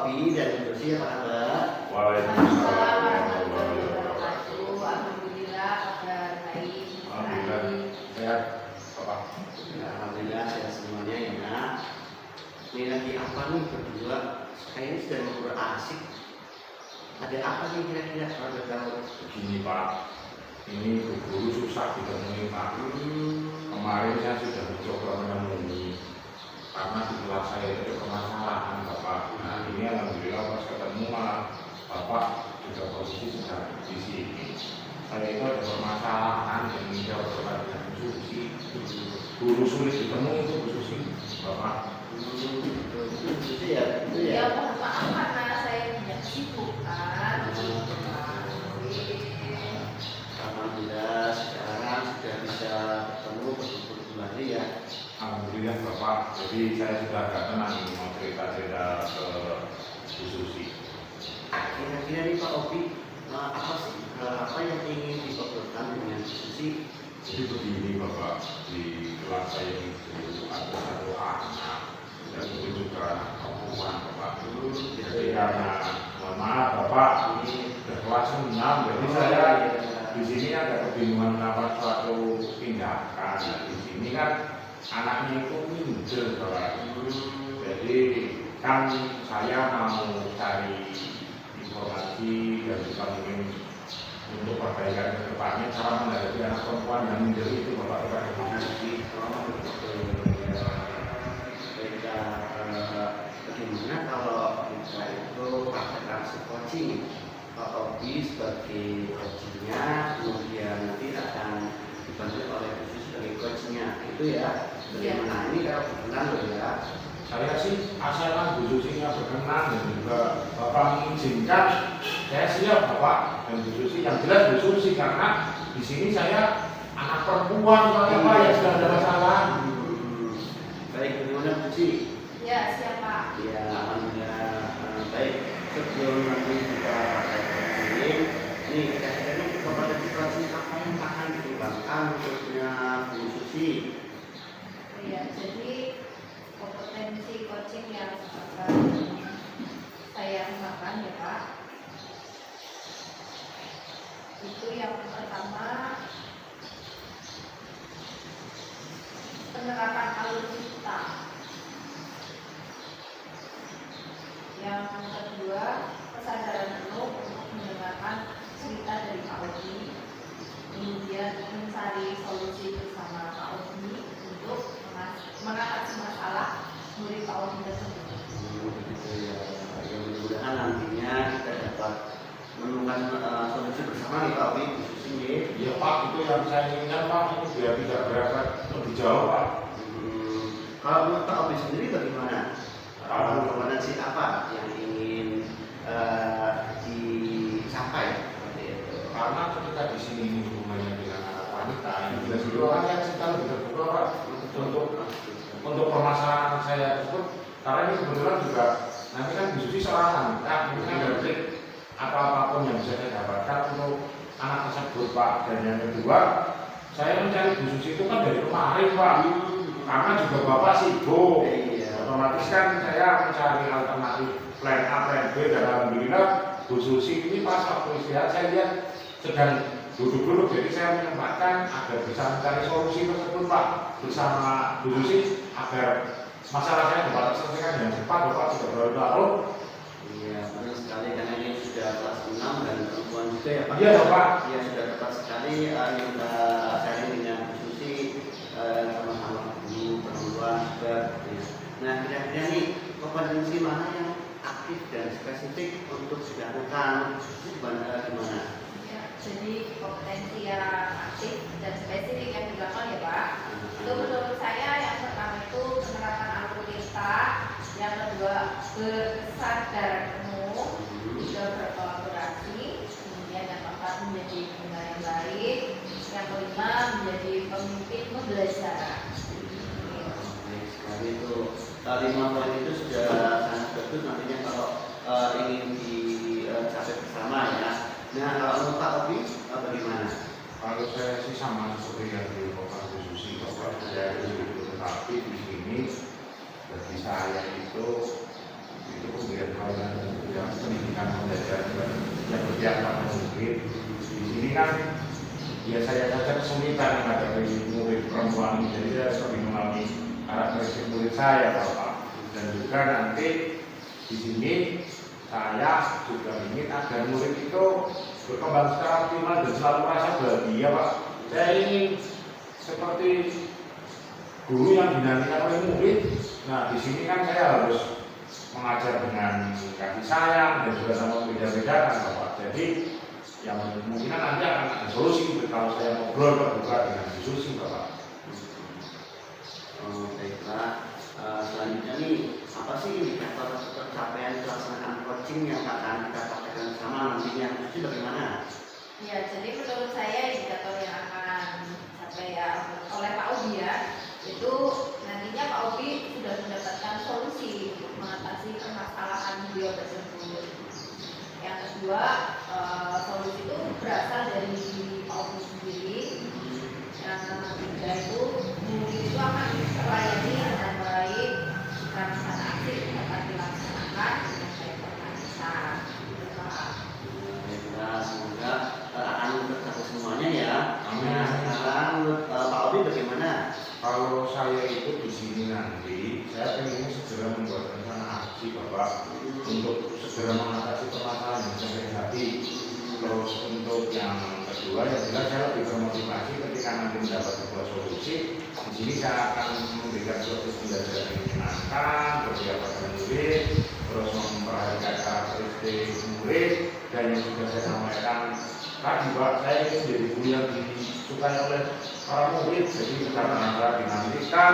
Obi dan Bu Susi, apa kabar? Waalaikumsalam warahmatullahi wabarakatuh. Alhamdulillah kabar baik. Alhamdulillah sehat Bapak. Alhamdulillah sehat semuanya ya. Ini lagi apa nih berdua? Kayaknya sudah ngobrol asik. Ada apa nih kira-kira kalau udah tahu? Begini Pak, ini guru susah ditemui Pak. Kemarin saya sudah mencoba menemui karena di kelas saya itu permasalahan Bapak. Nah ini alhamdulillah pas ketemu malah Bapak juga posisi sedang di sini. Saya itu ada permasalahan yang menjawab pertanyaan Bu Susi. Guru sulit ditemui itu Bu Susi Bapak. Bu Susi ya, itu Ya, ya. mohon maaf karena saya banyak kesibukan. Alhamdulillah sekarang sudah bisa ketemu berkumpul kembali ya. Alhamdulillah Bapak, jadi saya sudah agak tenang mau cerita-cerita ke Bu Susi. Kira-kira nih Pak Obi, apa sih apa yang ingin diobrolkan dengan Bu Susi? Jadi begini Bapak, di kelas saya itu ada satu anak dan itu juga perempuan Bapak. Jadi karena mohon maaf Bapak, ini sudah kelas 6, jadi saya di sini ada kebingungan melakukan suatu tindakan. Nah, di sini kan anaknya itu minder Bapak. Jadi kan saya mau cari informasi dan juga mungkin untuk perbaikan ke depannya cara menghadapi anak perempuan yang minder itu Bapak kepada Bu Susi. Bagaimana kalau kita itu praktekkan coaching? Pak Obi sebagai coachingnya, kemudian nanti akan dibantu oleh Bu Susi sebagai coachnya, itu ya. Bagaimana ini kalau berkenan loh ya? Saya sih asalkan Bu Susinya berkenan dan juga Bapak mengizinkan, saya siap Bapak dan Bu Susi. Yang jelas Bu Susi karena di sini saya anak perempuan Pak yang sudah ada masalah. Baik, bagaimana Bu Susi? Ya, siapa? Ya, alhamdulillah. Baik, sebelum nanti kita praktek ini kira-kira kompetensi coaching apa yang akan dikembangkan untuknya Bu Susi? Ya, jadi kompetensi coaching yang akan saya kembangkan ya Pak. Itu yang pertama penerapan alutsista. Yang kedua, kesadaran penuh untuk mendengarkan cerita dari Pak Obi, kemudian mencari solusi bersama Pak Obi untuk mengatasi masalah murid Pak Obi tersebut. Begitu ya. Ya, mudah-mudahan nantinya kita dapat menemukan solusi bersama nih Pak Obi, Bu Susi. Ya Pak, itu yang saya inginkan Pak, itu biar tidak berangkat lebih jauh Pak. Kalau menurut Pak Obi sendiri bagaimana? Kompetensi apa yang ingin dicapai seperti itu? Karena ketika di sini ini hubungannya dengan anak wanita, yang jelas itu orang yang sedang lebih terbuka Pak untuk permasalahan anak saya tersebut. Karena ini kebetulan juga nanti kan Bu Susi seorang wanita, ini kan berarti apapun yang bisa saya dapatkan untuk anak tersebut Pak. Dan yang kedua, saya mencari Bu Susi itu kan dari kemarin Pak, karena juga Bapak sibuk. Otomatis kan saya mencari alternatif plan A, plan B, dan alhamdulillah Bu Susi ini pas waktu istirahat saya lihat sedang duduk-duduk, jadi saya menyempatkan agar bisa mencari solusi tersebut Pak bersama Bu Susi agar masalah saya dapat terselesaikan dengan cepat. Bapak sudah berlarut. Iya, benar sekali karena ini sudah kelas 6 dan perempuan juga ya Pak. Iya Pak. Iya, sudah tepat sekali yang kita sharing dengan Bu Susi, sama-sama guru perempuan juga. Nah, kira-kira nih kompetensi mana yang aktif dan spesifik untuk dilakukan itu gimana? Ya, jadi kompetensi yang aktif dan spesifik yang dilakukan ya Pak. Itu menurut saya yang pertama itu penerapan alutsista, yang kedua bersadaran penuh, juga berkolaborasi, kemudian yang keempat menjadi pendengar yang baik, yang kelima menjadi pemimpin pembelajaran. Sekali itu 5 poin itu sudah sangat bagus nantinya kalau ingin dicapai bersama ya. Nah, kalau menurut Pak Obi bagaimana? Kalau saya sih sama seperti yang dilakukan Bu Susi Bapak, saya itu, tetapi di sini bagi saya itu kemudian kalau setiap satu murid. Di sini kan ya saya saja kesulitan menghadapi murid perempuan ini, jadi saya sering mengalami karakteristik murid saya Bapak. Dan juga nanti di sini saya juga ingin agar murid itu berkembang secara optimal dan selalu merasa bahagia Pak. Saya ingin seperti guru yang dinantikan oleh murid. Nah di sini kan saya harus mengajar dengan kasih sayang dan juga sama beda-bedakan Bapak. Jadi yang kemungkinan nanti akan ada solusi kalau saya ngobrol terbuka dengan diskusi Bapak. Baiklah. Selanjutnya nih, apa sih indikator pencapaian pelaksanaan coaching yang akan kita praktekkan bersama nantinya? Itu bagaimana? Ya, jadi menurut saya indikator yang akan dicapai oleh Pak Obi ya, itu nantinya Pak Obi sudah mendapatkan solusi untuk mengatasi permasalahan beliau tersebut. Yang kedua, solusi itu berasal dari diri Pak Obi sendiri. Yang ketiga itu murid itu akan terlayani dengan baik jika misalnya aktif dapat dilaksanakan dengan baik bermanfaat. Semoga akan tercapai semuanya ya. Amin. Nah, sekarang menurut Pak Obi bagaimana? Kalau saya itu di sini nanti, saya ingin segera membuat rencana aksi Bapak untuk segera mengatasi permasalahan yang saya hadapi. Terus untuk yang kedua, yang jelas saya lebih termotivasi ketika nanti mendapat sebuah solusi. Di sini saya akan memberikan suatu pembelajaran yang menyenangkan, beberapa murid, terus memperhatikan karakteristik murid, dan yang sudah saya sampaikan tadi Pak, saya ingin menjadi guru yang disukai oleh para murid, jadi karena anda dinamika.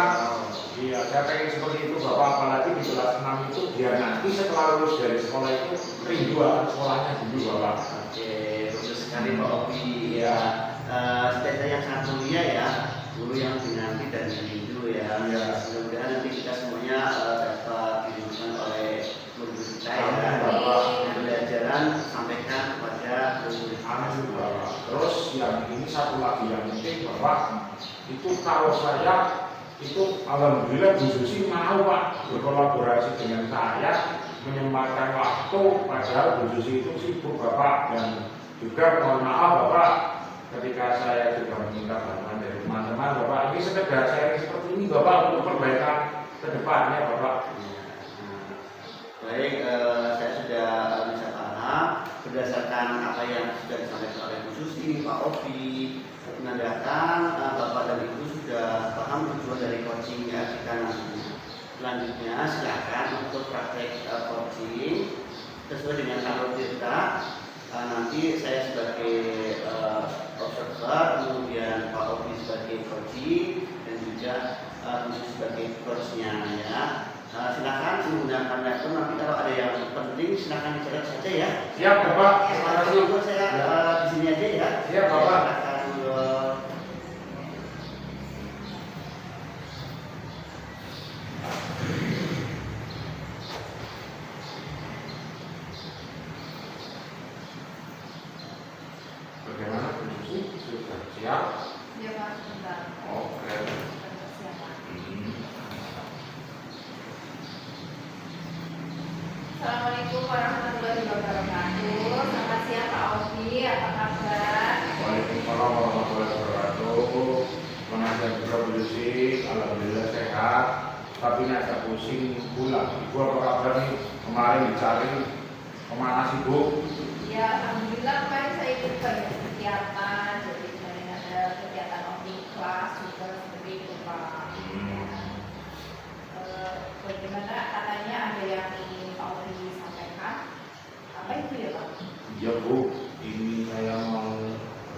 Iya, saya pengen seperti itu Bapak, apalagi di kelas 6 itu biar nanti setelah lulus dari sekolah itu rindu akan sekolahnya dulu Bapak. Oke, bagus sekali Pak Obi ya. Cita-cita yang sangat mulia ya, guru yang dinanti dan rindu ya. Ya. Mudah-mudahan nanti kita semuanya dapat dirindukan oleh guru kita ya. Bapak. Pembelajaran sampaikan kepada guru. Amin Bapak. Terus yang ini satu lagi yang penting Bapak, itu kalau saya itu alhamdulillah Bu Susi mau Pak berkolaborasi dengan saya, menyempatkan waktu, padahal Bu Susi itu sibuk Bapak. Dan juga mohon maaf Bapak ketika saya juga meminta bantuan dari teman-teman Bapak, ini sekedar sharing seperti ini Bapak untuk perbaikan ke depannya Bapak. Baik, saya sudah bisa paham berdasarkan apa yang sudah disampaikan oleh Bu Susi, Pak Obi, menandakan Bapak dan Ibu sudah paham tujuan dari coaching ya kita nantinya. Selanjutnya silakan untuk praktek coaching sesuai dengan alur kita. Nanti saya sebagai observer, kemudian Pak Obi sebagai coaching dan juga Bu Susi sebagai coachnya ya. Silakan menggunakan laptop, nanti kalau ada yang penting silakan dicatat saja ya. Siap Bapak, terima kasih. Saya di sini aja ya. Siap Bapak. Bagaimana Bu Susi? Sudah siap? Ya Pak, sebentar. Oke. Persiapan. Assalamualaikum warahmatullahi wabarakatuh. Selamat siang Pak Obi, apa kabar? Waalaikumsalam warahmatullahi wabarakatuh. Mengajar juga Bu Susi, alhamdulillah sehat. Tapi ini agak pusing pula. Ibu apa kabar nih? Kemarin dicari kemana sih Bu? Ya, alhamdulillah kemarin saya ikut banyak kegiatan. Jadi kemarin ada kegiatan omni kelas juga seperti itu Pak. Bagaimana katanya ada yang ingin Pak Obi sampaikan? Apa itu ya Pak? Ya Bu, ini saya mau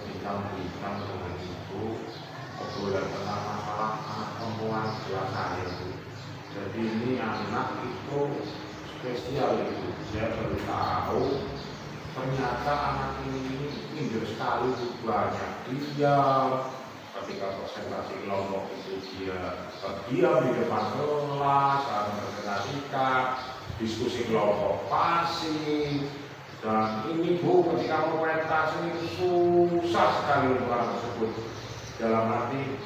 bincang-bincang dengan Ibu obrolan tentang masalah anak perempuan kelas saya Bu. Jadi ini anak itu spesial Ibu. Saya baru tahu ternyata anak ini pintar sekali, banyak diam. Ketika presentasi kelompok itu dia terdiam di depan kelas, saat mempresentasikan, diskusi kelompok pasif. Dan ini Bu, ketika presentasi itu susah sekali untuk orang tersebut. Dalam arti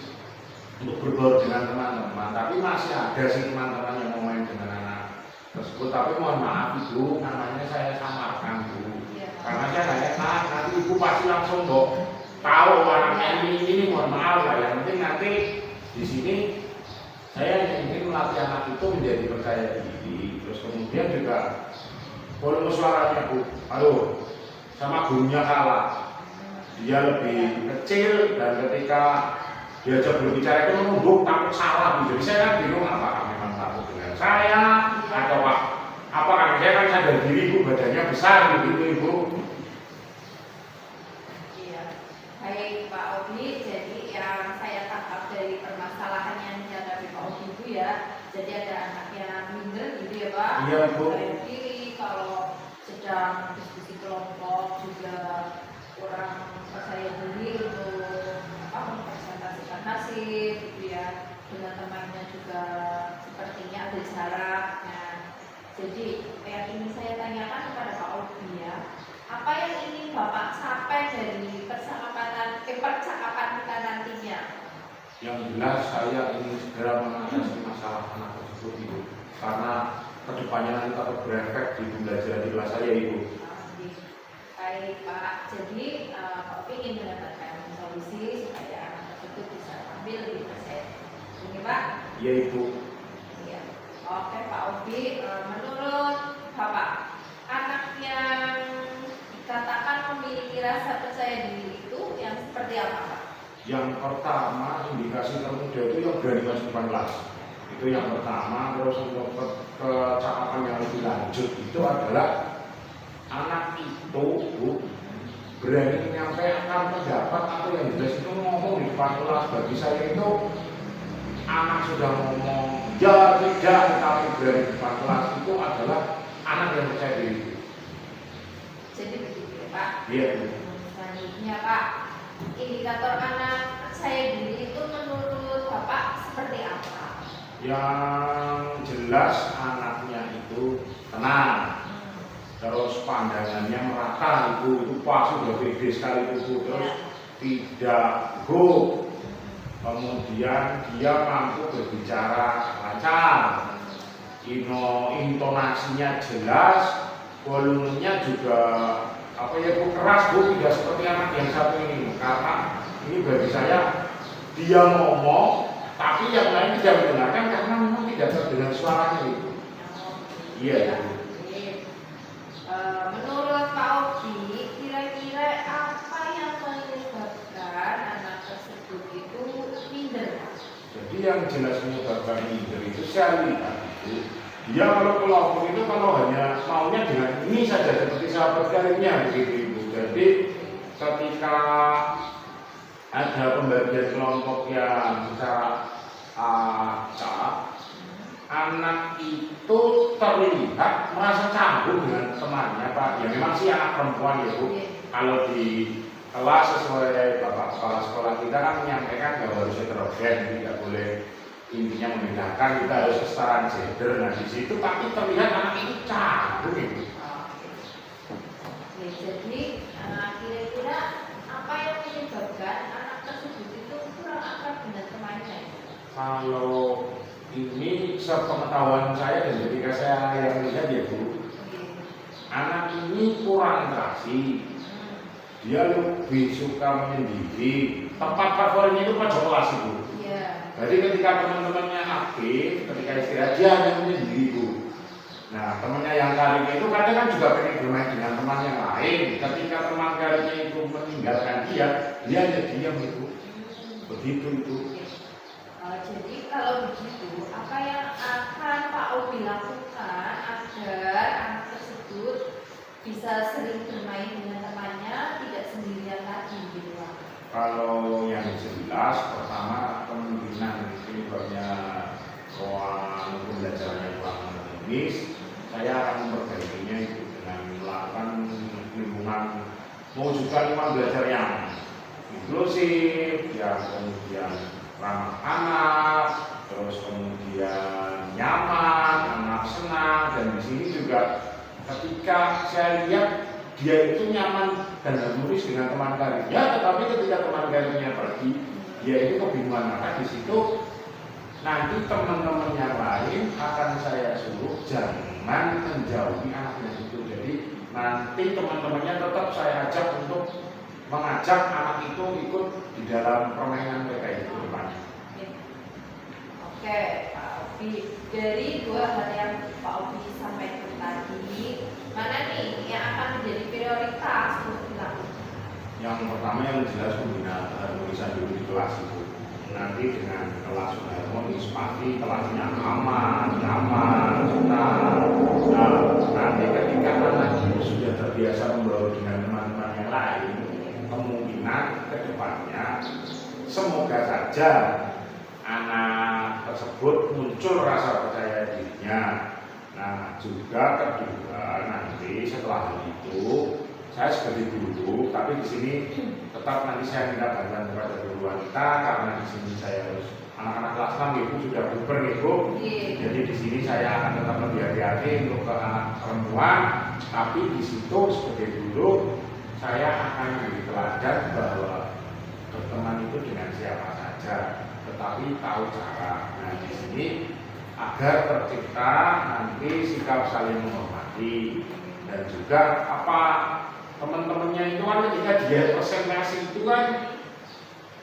untuk berbaur dengan teman-teman, tapi masih ada sih teman-teman yang mau main dengan anak tersebut. Tapi mohon maaf Ibu, namanya saya samarkan Bu, karena saya nggak pasti langsung kok tahu anaknya ini mohon maaf lah. Yang penting nanti di sini saya ingin melatih anak itu menjadi percaya diri. Terus kemudian juga volume suaranya Bu, aduh sama gurunya kalah. Dia lebih kecil dan ketika diajak berbicara itu menunduk takut salah. Jadi saya kan bingung apakah memang takut dengan saya atau apakah saya kan sadar diri Bu, badannya besar begitu Ibu. Iya, baik Pak Obi. Jadi yang saya tangkap dari permasalahan yang dihadapi Pak Obi itu ya, jadi ada anak yang minder gitu ya Pak. Iya Bu. Percaya diri, kalau sedang diskusi kelompok juga kurang percaya diri untuk mempresentasikan hasil gitu ya. Dengan temannya juga sepertinya ada jarak. Nah, jadi yang ingin saya tanyakan kepada Pak Obi ya, apa yang ingin Bapak capai dari percakapan kita nantinya? Yang jelas saya ingin segera mengatasi masalah anak tersebut Ibu, karena kedepannya nanti dapat berefek di pembelajaran di kelas saya Ibu. Baik Pak, jadi Pak ingin mendapatkan solusi supaya anak tersebut bisa tampil lebih persen. Ini Pak? Iya Ibu. Iya. Oke Pak Obi, menurut Bapak, anak yang dikatakan memiliki rasa percaya diri itu yang seperti apa Pak? Yang pertama, indikasi termuda itu yang berani masuk depan kelas. Itu yang pertama. Terus untuk kecakapan yang lebih lanjut itu adalah anak itu Bu, berani menyampaikan pendapat atau yang jelas itu ngomong di depan kelas. Bagi saya itu anak sudah ngomong ya tidak tetapi berani di depan kelas itu adalah anak yang percaya diri. Jadi begitu ya Pak? Iya Bu. Selanjutnya Pak, indikator anak percaya diri itu menurut Bapak seperti apa? Yang jelas anaknya itu tenang, terus pandangannya merata itu pas sudah gede sekali itu, terus tidak gugup, kemudian dia mampu berbicara lancar, intonasinya jelas, volumenya juga keras Bu, tidak seperti anak yang satu ini. Karena ini bagi saya dia ngomong tapi yang lain tidak mendengarkan karena memang tidak terdengar suaranya itu. Iya ya. Menurut Pak Obi, kira-kira apa yang menyebabkan anak tersebut itu minder? Jadi yang jelas menyebabkan minder itu saya lihat itu dia kalau kelompok itu kalau hanya maunya dengan ini saja seperti sahabat karibnya begitu Ibu. Jadi ketika ada pembagian kelompok yang secara acak, anak itu terlihat merasa canggung dengan temannya Pak. Ya memang sih anak perempuan ya Bu. Kalau di kelas sesuai Bapak Kepala Sekolah kita kan menyampaikan bahwa harus heterogen, tidak boleh intinya membedakan, kita harus kesetaraan gender. Nah di situ tapi terlihat anak itu canggung itu. Oke, jadi kira-kira apa yang menyebabkan anak tersebut itu kurang akrab dengan temannya? Kalau ini sepengetahuan saya dan ketika saya yang melihat ya Bu, anak ini kurang interaksi, dia lebih suka menyendiri. Tempat favoritnya itu pojok kelas itu. Jadi ketika teman-temannya aktif, ketika istirahat dia hanya menyendiri Bu. Nah temannya yang karibnya itu kadang kan juga pengen bermain dengan teman yang lain. Ketika teman karibnya itu meninggalkan dia hanya diam itu. Begitu itu. Jadi kalau begitu, apa yang akan Pak Obi lakukan agar anak tersebut bisa sering bermain dengan temannya, tidak sendirian lagi gitu Pak? Kalau yang jelas, pertama kemungkinan penyebabnya ruang pembelajaran yang kurang harmonis, saya akan memperbaikinya itu dengan melakukan lingkungan, mewujudkan lingkungan belajar yang inklusif, yang kemudian ramah anak, terus kemudian nyaman, anak senang, dan di sini juga ketika saya lihat dia itu nyaman dan harmonis dengan teman karibnya, tetapi ketika teman karibnya pergi, dia itu kebingungan. Maka di situ nanti teman-teman yang lain akan saya suruh jangan menjauhi anaknya itu. Jadi nanti teman-temannya tetap saya ajak untuk mengajak anak itu ikut di dalam permainan mereka itu depannya. Oke, Pak Obi, dari dua hal yang Pak Obi sampaikan tadi, mana nih yang akan menjadi prioritas untuk dilakukan? Yang pertama yang jelas membina keharmonisan dulu di kelas itu. Nanti dengan kelas sudah harmonis, pasti kelasnya aman, nyaman, tenang. Nah, nanti ketika anak itu sudah terbiasa membaur dengan teman-teman yang lain, kemungkinan ke depannya semoga saja anak tersebut muncul rasa percaya dirinya. Nah, juga kedua nanti setelah itu saya sebagai guru, tapi di sini tetap nanti saya minta bantuan kepada guru wanita karena di sini saya harus anak-anak kelas 6 ibu sudah bubar ibu. Jadi di sini saya akan tetap lebih hati-hati untuk ke anak perempuan, tapi di situ sebagai guru saya akan memberi teladan bahwa berteman itu dengan siapa saja, tetapi tahu cara. Nah di sini agar tercipta nanti sikap saling menghormati dan juga apa teman-temannya itu kan ketika dia presentasi itu kan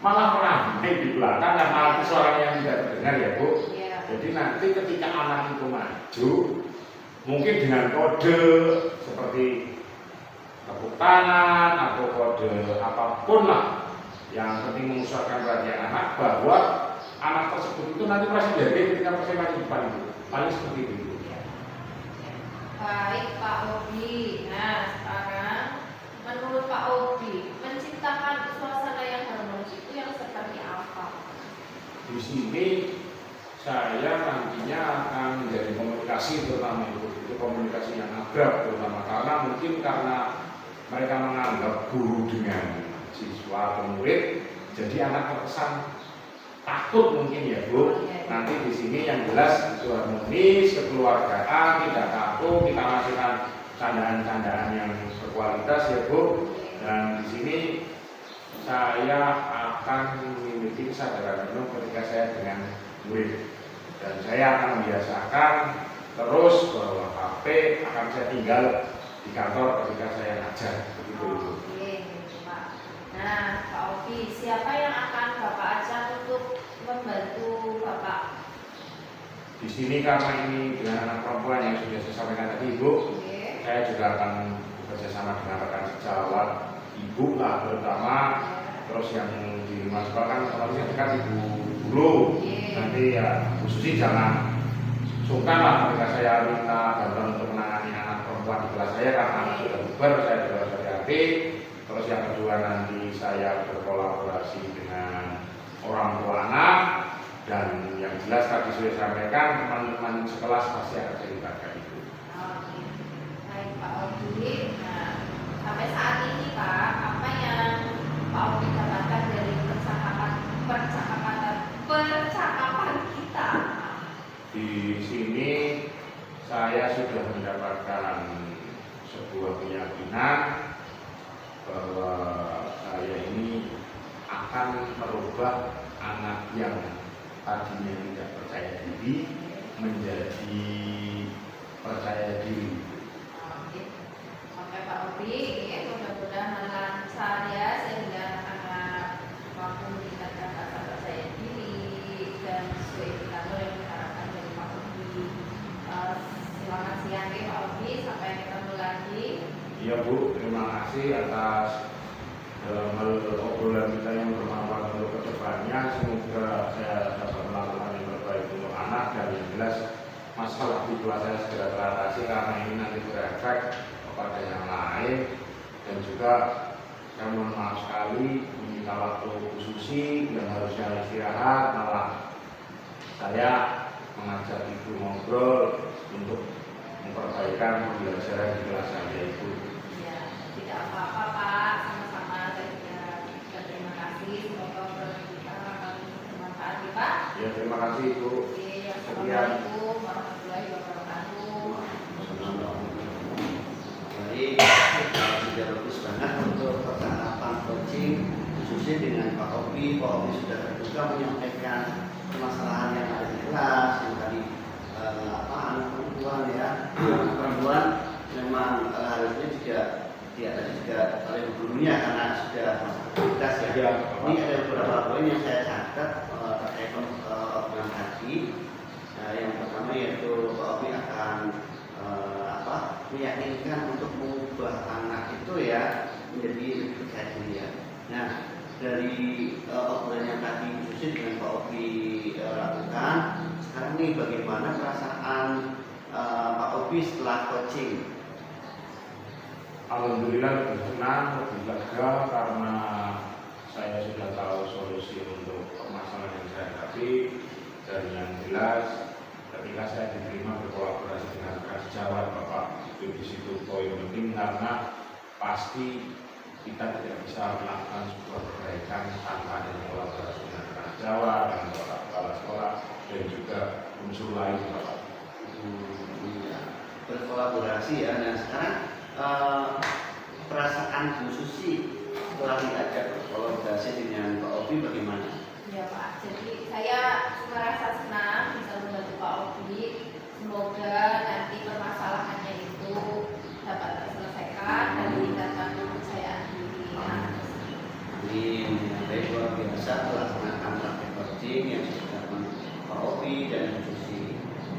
malah ramai di belakang karena itu suaranya yang tidak terdengar ya Bu. Jadi nanti ketika anak itu maju mungkin dengan kode seperti tepuk tangan atau kode apapun lah yang penting mengusahakan perhatian anak bahwa anak tersebut itu nanti masih jadi ketika presentasi di depan itu paling seperti itu. Baik Pak Obi, nah sekarang menurut Pak Obi menciptakan suasana yang harmonis itu yang seperti apa? Di sini saya nantinya akan menjadi komunikasi terutama itu komunikasi yang akrab terutama karena mungkin karena mereka menganggap guru dengan siswa atau murid jadi anak terkesan takut mungkin ya Bu. Nanti di sini yang jelas itu harmonis, kekeluargaan, tidak takut, kita masukkan candaan-candaan yang berkualitas ya Bu. Dan di sini saya akan memiliki kesadaran penuh ketika saya dengan murid dan saya akan membiasakan terus bahwa HP akan saya tinggal di kantor ketika saya ngajar begitu Bu. Nah, Pak Obi, siapa yang akan Bapak ajak untuk membantu Bapak? Di sini karena ini dengan anak perempuan yang sudah saya sampaikan tadi Ibu, saya juga akan bekerja sama dengan rekan sejawat Ibu lah terutama, terus yang di rumah sekolah kan otomatis dekat Ibu guru. Nanti ya Bu Susi jangan sungkan lah ketika saya minta bantuan untuk menangani anak perempuan di kelas saya karena anak sudah bubar, saya juga harus hati-hati. Terus yang kedua nanti saya berkolaborasi dengan orang tua anak dan yang jelas tadi sudah sampaikan teman-teman sekelas pasti akan dilibatkan itu. Oke, baik Pak Obi. Nah, sampai saat ini Pak, apa yang Pak Obi dapatkan dari percakapan kita? Di sini saya sudah mendapatkan sebuah keyakinan bahwa saya ini akan merubah anak yang tadinya tidak percaya diri menjadi percaya diri. Oke Pak Obi, mudah-mudahan lancar ya sehingga anak mampu meningkatkan rasa percaya diri dan sesuai indikator yang diharapkan dari Pak Obi. Selamat siang ya Pak Obi, sampai ketemu lagi. Iya Bu, terima kasih atas dalam hal obrolan kita yang bermanfaat untuk kedepannya. Semoga saya dapat melakukan yang terbaik untuk anak dan yang jelas masalah di kelas saya segera teratasi karena ini nanti berefek kepada yang lain dan juga saya mohon maaf sekali meminta waktu Bu Susi yang harusnya istirahat malah saya mengajak Ibu ngobrol untuk memperbaikan pembelajaran di kelas saya itu. Tidak apa-apa Pak, sama-sama saya juga terima kasih. Semoga obrolan kita akan bermanfaat ya Pak. Ya terima kasih Ibu. Assalamualaikum warahmatullahi wabarakatuh. Baik, sudah bagus banget untuk percakapan coaching khususnya dengan Pak Obi. Pak Obi sudah terbuka menyampaikan permasalahan yang ada di kelas yang tadi anak perempuan ya, anak perempuan memang harusnya juga di atas juga oleh gurunya karena sudah aktivitas ya. Ya. Ini ada beberapa poin yang saya catat terkait obrolan tadi. Yang pertama yaitu Pak Obi akan meyakinkan untuk mengubah anak itu ya menjadi lebih percaya diri ya. Nah, dari obrolan yang tadi khususnya dengan Pak Obi lakukan, sekarang nih bagaimana perasaan Pak Obi setelah coaching? Alhamdulillah lebih tenang, lebih lega karena saya sudah tahu solusi untuk permasalahan yang saya hadapi, dan yang jelas ketika saya diterima berkolaborasi dengan Trans Jawa, Bapak itu di situ poin penting karena pasti kita tidak bisa melakukan sebuah perbaikan tanpa adanya kolaborasi dengan Trans Jawa, dengan kepala sekolah dan juga unsur lain, Bapak. Berkolaborasi ya. Nah sekarang perasaan Bu Susi setelah diajak berkolaborasi dengan Pak Obi bagaimana? Ya Pak, jadi saya merasa senang bisa membantu Pak Obi. Semoga nanti permasalahannya itu dapat terselesaikan dan meningkatkan kepercayaan diri anak tersebut. Amin. Baik, luar biasa melaksanakan praktek coaching yang sudah dilakukan Pak Obi dan Bu Susi.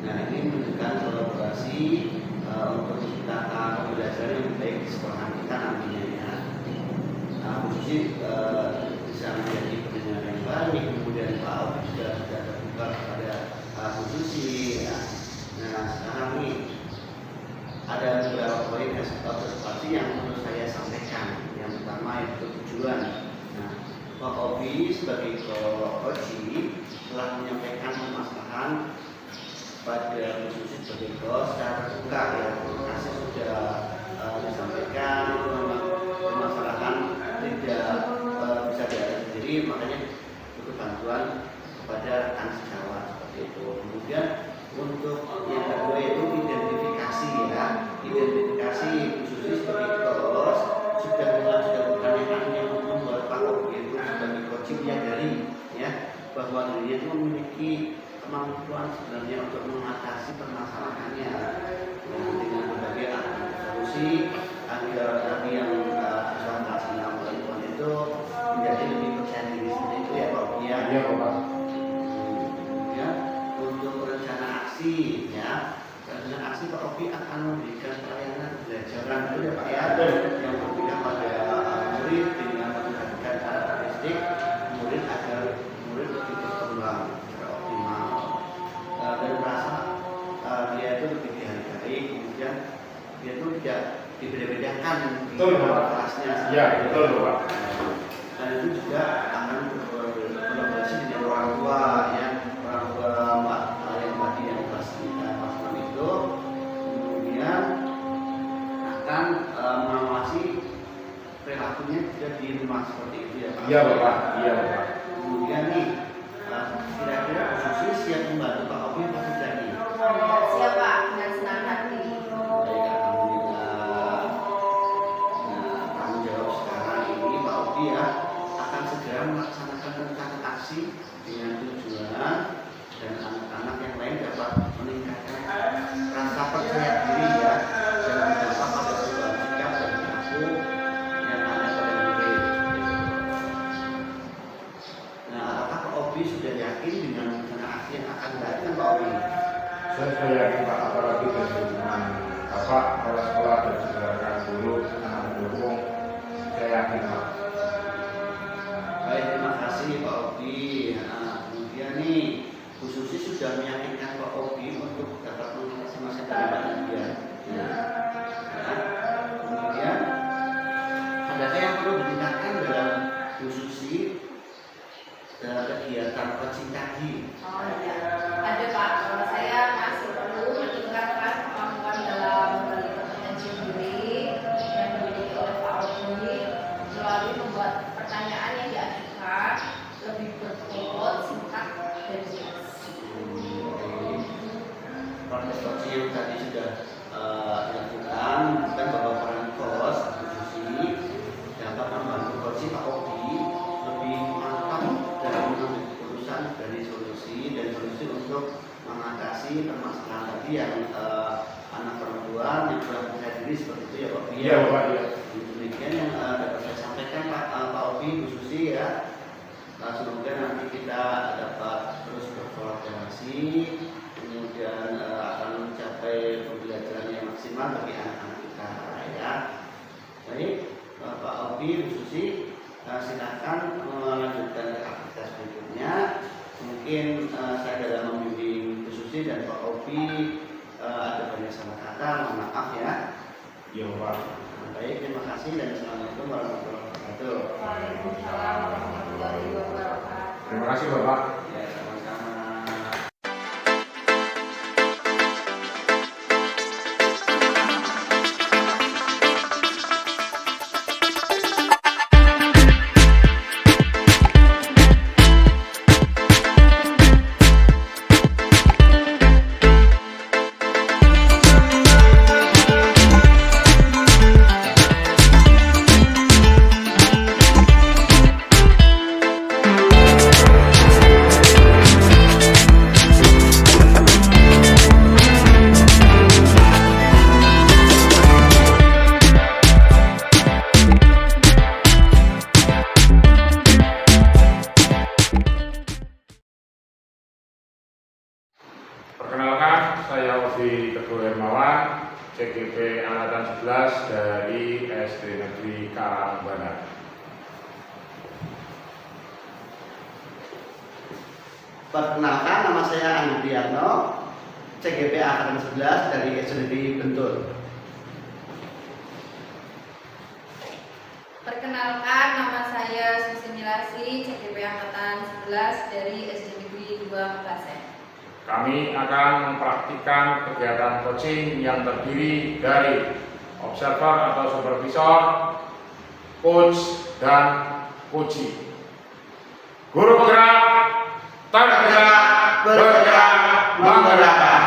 Nah ini menunjukkan kolaborasi untuk menciptakan pembelajaran yang baik di sekolahan kita nantinya ya. Nah, Bu Susi bisa menjadi pendengar yang baik, kemudian Pak Obi juga sudah terbuka kepada Bu Susi ya. Nah sekarang nih ada beberapa poin observasi yang perlu saya sampaikan. Yang pertama itu tujuan. Nah, Pak Obi sebagai coach telah menyampaikan permasalahan pada Bu Susi sebagai coach secara terbuka ya. Terima kasih sudah disampaikan itu memang permasalahan tidak bisa diatasi sendiri, makanya butuh bantuan kepada rekan sejawat seperti itu. Kemudian untuk yang kedua itu identifikasi ya, identifikasi Bu Susi sebagai coach sudah bukan yang membuat Pak Obi itu sebagai coach menyadari ya bahwa dirinya itu memiliki kemampuan sebenarnya untuk mengatasi permasalahannya. Nah, dengan berbagai solusi agar tadi yang sudah dilaksanakan oleh itu menjadi lebih percaya diri seperti itu ya Pak Obi ya. Iya Bapak. Ya, untuk rencana aksi ya, rencana aksi Pak Obi akan memberikan pelayanan pembelajaran itu ya Pak ya, yang berbeda pada murid dengan memperhatikan karakteristik murid agar murid lebih berkembang secara optimal dan merasa dia itu lebih dihargai, kemudian dia itu tidak dibeda-bedakan di kelasnya. Iya betul Bapak. Dan itu juga akan berkolaborasi dengan orang tua ya, orang tua Mbak yang tadi yang kelas 6 itu, kemudian akan mengawasi perilakunya juga di rumah seperti itu ya Pak. Iya Bapak. Iya Bapak. Kemudian nih kira-kira Bu Susi siap membantu Pak Obi atau tidak nih? Siap Pak, dengan senang hati. Baik, alhamdulillah. Nah, tanggung jawab sekarang ini Pak Obi ya akan segera melaksanakan rencana aksi dengan tujuan dan anak-anak yang lain dapat meningkatkan rasa percaya diri ya dan berdampak pada perubahan sikap dan perilaku yang ada pada murid. Nah, apakah Pak Obi sudah yakin dengan rencana aksi yang akan dilakukan Pak Obi? Saya yakin Pak, apalagi dari teman Bapak, kepala sekolah dan juga rekan guru, anak pendukung, saya yakin Pak. Baik, terima kasih Pak Obi. Nah, kemudian nih Bu Susi sudah meyakinkan Pak Obi untuk dapat mengatasi masa depan dia. Nah, kemudian adakah yang perlu ditingkatkan dalam Bu Susi dalam kegiatan coaching tadi? Oh iya, ada Pak. Kalau saya masih perlu meningkatkan kemampuan dalam memberi kompetensi diri yang dimiliki oleh Pak Obi melalui membuat pertanyaan yang diajukan lebih berbobot, singkat, dan jelas. Proses coaching yang tadi sudah dilakukan bukan bahwa peran coach Bu Susi dapat membantu coaching Pak Obi lebih mantap dalam mengambil keputusan dari solusi untuk mengatasi permasalahan tadi yang anak perempuan yang kurang percaya diri seperti itu ya Pak. Iya Bapak. Iya. demikian yang dapat saya sampaikan Pak Obi, Bu Susi ya. Semoga nanti kita dapat terus berkolaborasi, kemudian akan mencapai pembelajaran yang maksimal bagi anak-anak kita ya. Baik, Pak Obi, Bu Susi, silakan melanjutkan ke aktivitas berikutnya. Mungkin saya dalam membimbing Bu Susi dan Pak Obi ada banyak salah kata, mohon maaf ya. Iya Pak. Baik, terima kasih dan assalamualaikum warahmatullahi wabarakatuh. Waalaikumsalam warahmatullahi wabarakatuh. Terima kasih Bapak. Ya, sama-sama. Perkenalkan, saya Obi Teguh Hermawan, CGP Angkatan 11 dari SD Negeri Karangbana. Perkenalkan, nama saya Andi Priyatno, CGP Angkatan 11 dari SD Negeri Bentul. Perkenalkan, nama saya Susi Milasi, CGP Angkatan 11 dari SD Negeri 2 Makassar. Kami akan mempraktikkan kegiatan coaching yang terdiri dari observer atau supervisor, coach, dan coaching. Guru bergerak, tergerak, bergerak, menggerakkan.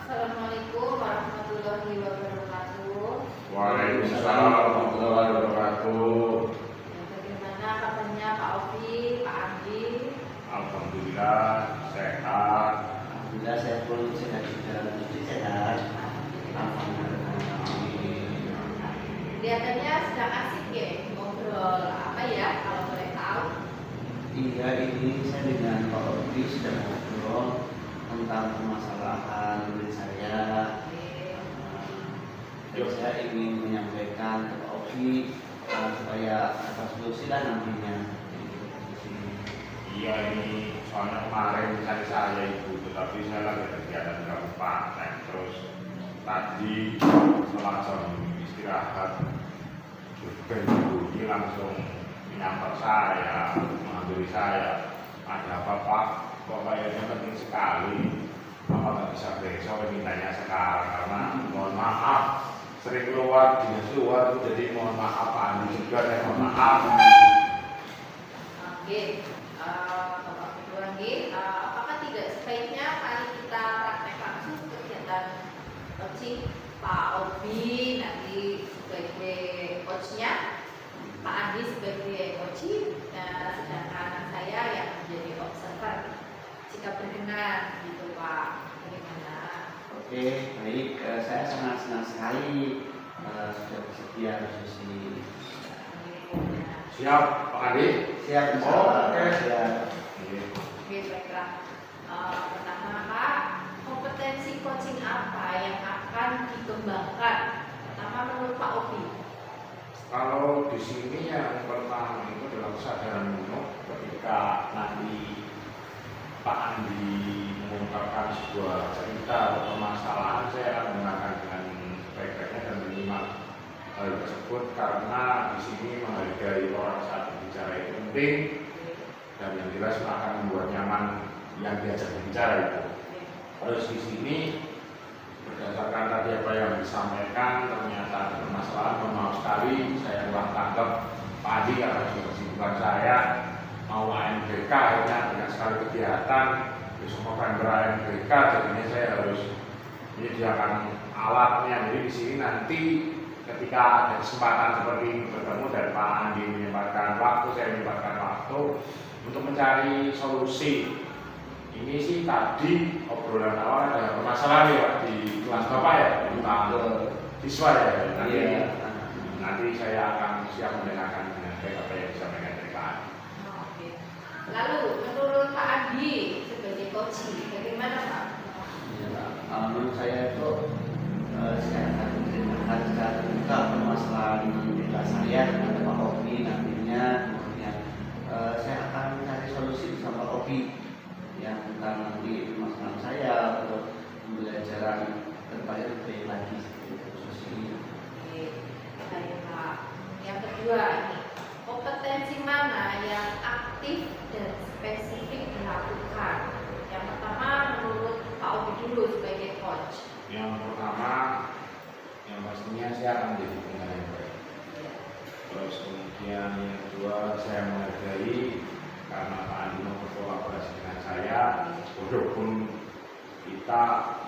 Assalamualaikum warahmatullahi wabarakatuh. Waalaikumsalam warahmatullahi wabarakatuh. Bagaimana kabarnya Pak Obi, Pak Andi? Alhamdulillah sehat. Alhamdulillah saya pun sehat juga, sehat. Alhamdulillah. Kelihatannya sedang asik ya ngobrol apa ya kalau boleh tahu? Iya, ini saya dengan Pak Obi sedang ngobrol tentang permasalahan murid saya. Saya ingin menyampaikan ke Pak Obi supaya ada solusi lah nantinya. Iya, ini soalnya kemarin cari saya ibu, tetapi saya lagi ada kegiatan di kabupaten. Terus tadi setelah jam istirahat, juga ibu ini langsung menyamper saya, menghampiri saya. Ada apa Pak? Kok kayaknya penting sekali. Apa nggak bisa besok mintanya sekarang? Karena mohon maaf, sering keluar dinas luar itu, jadi mohon maaf Pak Andi juga, saya mohon maaf. Oke, Bapak Ketua Andi, apakah tidak sebaiknya kali kita praktek langsung kegiatan coaching Pak Obi nanti sebagai coachnya, Pak Andi sebagai coaching, sedangkan saya yang menjadi observer. Jika berkenan, gitu Pak, bagaimana? Oke, baik. Saya sangat senang sekali sudah bersedia diskusi. Siap Pak Andi? Siap, insya Oh, Allah. oke. Siap. Oke, baiklah. Pertama Pak, kompetensi coaching apa yang akan dikembangkan? Pertama menurut Pak Obi. Kalau di sini yang pertama itu adalah kesadaran penuh ketika nanti Pak Andi mengungkapkan sebuah cerita atau permasalahan, saya akan mendengarkan dengan baik-baiknya dan menyimak hal tersebut, karena di sini menghargai orang saat berbicara itu penting, dan yang jelas akan membuat nyaman yang diajak berbicara itu. Terus di sini berdasarkan tadi menyediakan alatnya. Jadi di sini nanti ketika ada kesempatan seperti ini bertemu dan Pak Andi menyempatkan waktu, saya menyempatkan waktu untuk mencari solusi. Ini sih tadi obrolan awal ada permasalahan ya Pak di kelas Bapak ya tentang siswa ya. Nanti saya akan siap mendengarkan dengan baik apa yang disampaikan dari Pak Andi. Oke. Lalu menurut Pak Andi sebagai coach, bagaimana Pak? Menurut saya itu saya akan menceritakan secara terbuka permasalahan di kelas saya dengan Pak Opi nantinya. Kemudian saya akan mencari solusi bersama Pak Opi yang tentang nanti permasalahan saya untuk pembelajaran kedepannya lebih lagi seperti itu. Oke, baik Pak. Yang kedua ini, kompetensi mana yang aktif dan spesifik dilakukan? Yang pertama menurut Pak Opi dulu sebagai coach. Yang pertama, yang pastinya saya akan menjadi pendengar yang baik. Terus kemudian yang kedua, saya menghargai karena Pak Andi mau berkolaborasi dengan saya. Walaupun kita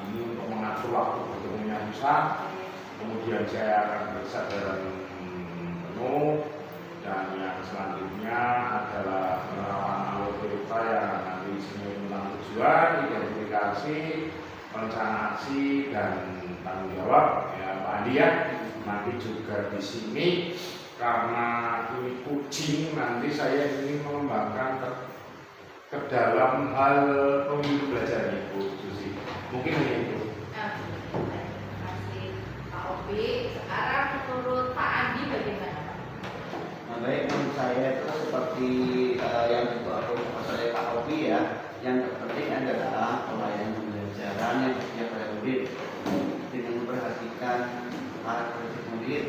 ini untuk mengatur waktu bertemunya susah, kemudian saya akan bersadaran penuh. Dan yang selanjutnya adalah penerapan algoritma yang nanti sini tentang tujuan, identifikasi, rencana aksi dan tanggung jawab ya Pak Andi ya. Nanti juga di sini karena ini kucing, nanti saya ingin mengembangkan ke dalam hal pemilu belajar Ibu Susi. Mungkin hanya itu. Terima kasih Pak Opi. Sekarang menurut Pak Andi bagaimana? Baik, menurut saya itu seperti yang dikatakan oleh Pak Opi ya, yang terpenting adalah pelayanan pembelajaran yang berpihak pada murid dengan memperhatikan karakteristik murid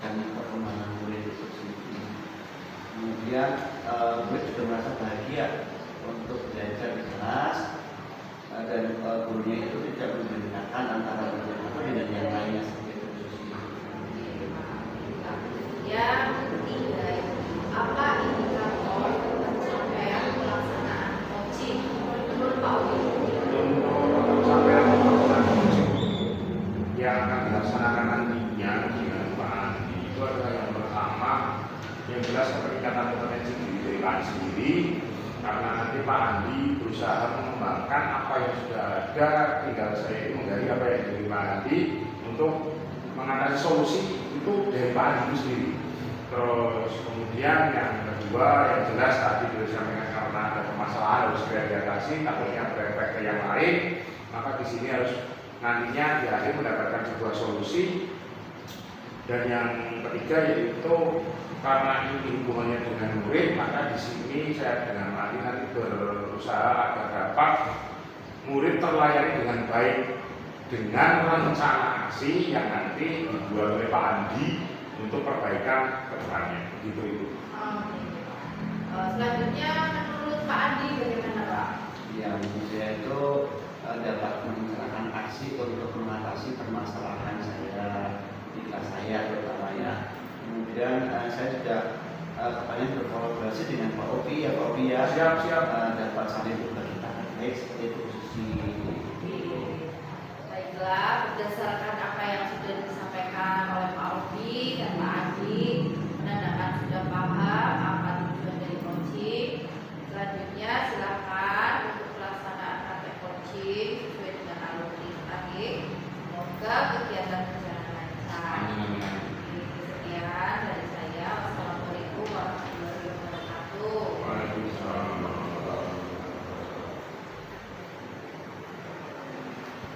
dan perkembangan murid itu sendiri. Kemudian murid juga merasa bahagia untuk belajar di kelas dan gurunya itu tidak membedakan antara murid satu dengan yang lainnya seperti itu. Yang ketiga, apa indikator pencapaian pelaksanaan coaching menurut Pak Opi? Untuk pencapaian pelaksanaan coaching yang akan dilaksanakan nantinya dengan Pak Andi itu adalah yang pertama, yang jelas peningkatan kompetensi diri dari Pak Andi sendiri, karena nanti Pak Andi berusaha mengembangkan apa yang sudah ada, tinggal saya itu menggali apa yang dari Pak Andi untuk mengatasi solusi itu dari Pak Andi itu sendiri. Terus kemudian yang kedua yang jelas tadi sudah disampaikan karena ada permasalahan harus segera diatasi, takutnya berefek ke yang lain, maka di sini harus nantinya di akhir mendapatkan sebuah solusi. Dan yang ketiga yaitu karena ini hubungannya dengan murid, maka di sini saya dengan nanti berusaha agar dapat murid terlayani dengan baik dengan rencana aksi yang nanti dibuat oleh Pak Andi untuk perbaikan ke depannya. Begitu Ibu. Selanjutnya menurut Pak Andi bagaimana Pak? Yang saya itu dapat merencanakan aksi untuk mengatasi permasalahan saya di kelas saya terutama ya. Kemudian saya sudah kebanyakan berkolaborasi dengan Pak Opi ya Pak Opi ya. Siap. Dapat saling berbagi baik seperti itu Baiklah, berdasarkan apa yang sudah disampaikan oleh Pak Opi dan Pak Andi, menandakan sudah paham apa tujuan dari coaching. Selanjutnya silakan untuk pelaksanaan praktek coaching sesuai dengan alumni tadi. Semoga kegiatan berjalan lancar. Sekian dari saya. Wassalamualaikum warahmatullahi wabarakatuh. Waalaikumsalam.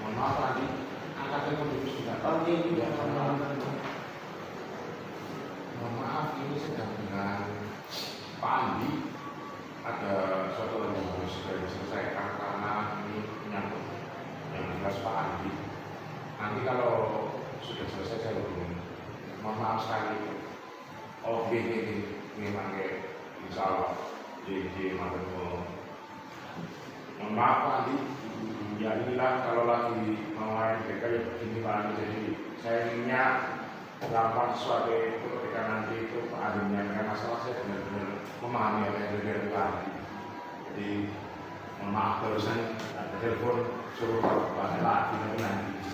Mohon maaf Pak Andi, angkat telepon dulu sudah. Ya, mohon maaf ini sedang dengan Pak Andi. Ada suatu hal yang harus segera diselesaikan karena ini menyangkut yang jelas Pak Andi. Nanti kalau sudah selesai saya hubungi. Mohon maaf sekali. Oh, ini memang insya Allah di mohon maaf Pak Andi. Ya inilah kalau lagi melayani mereka ya begini Pak Andi. Jadi saya inginnya melakukan sesuatu itu ketika nanti itu Pak Andi menyampaikan masalah, saya benar-benar memahami apa yang dari Pak Andi. Jadi mohon maaf barusan ada telepon suruh Pak Andi nanti.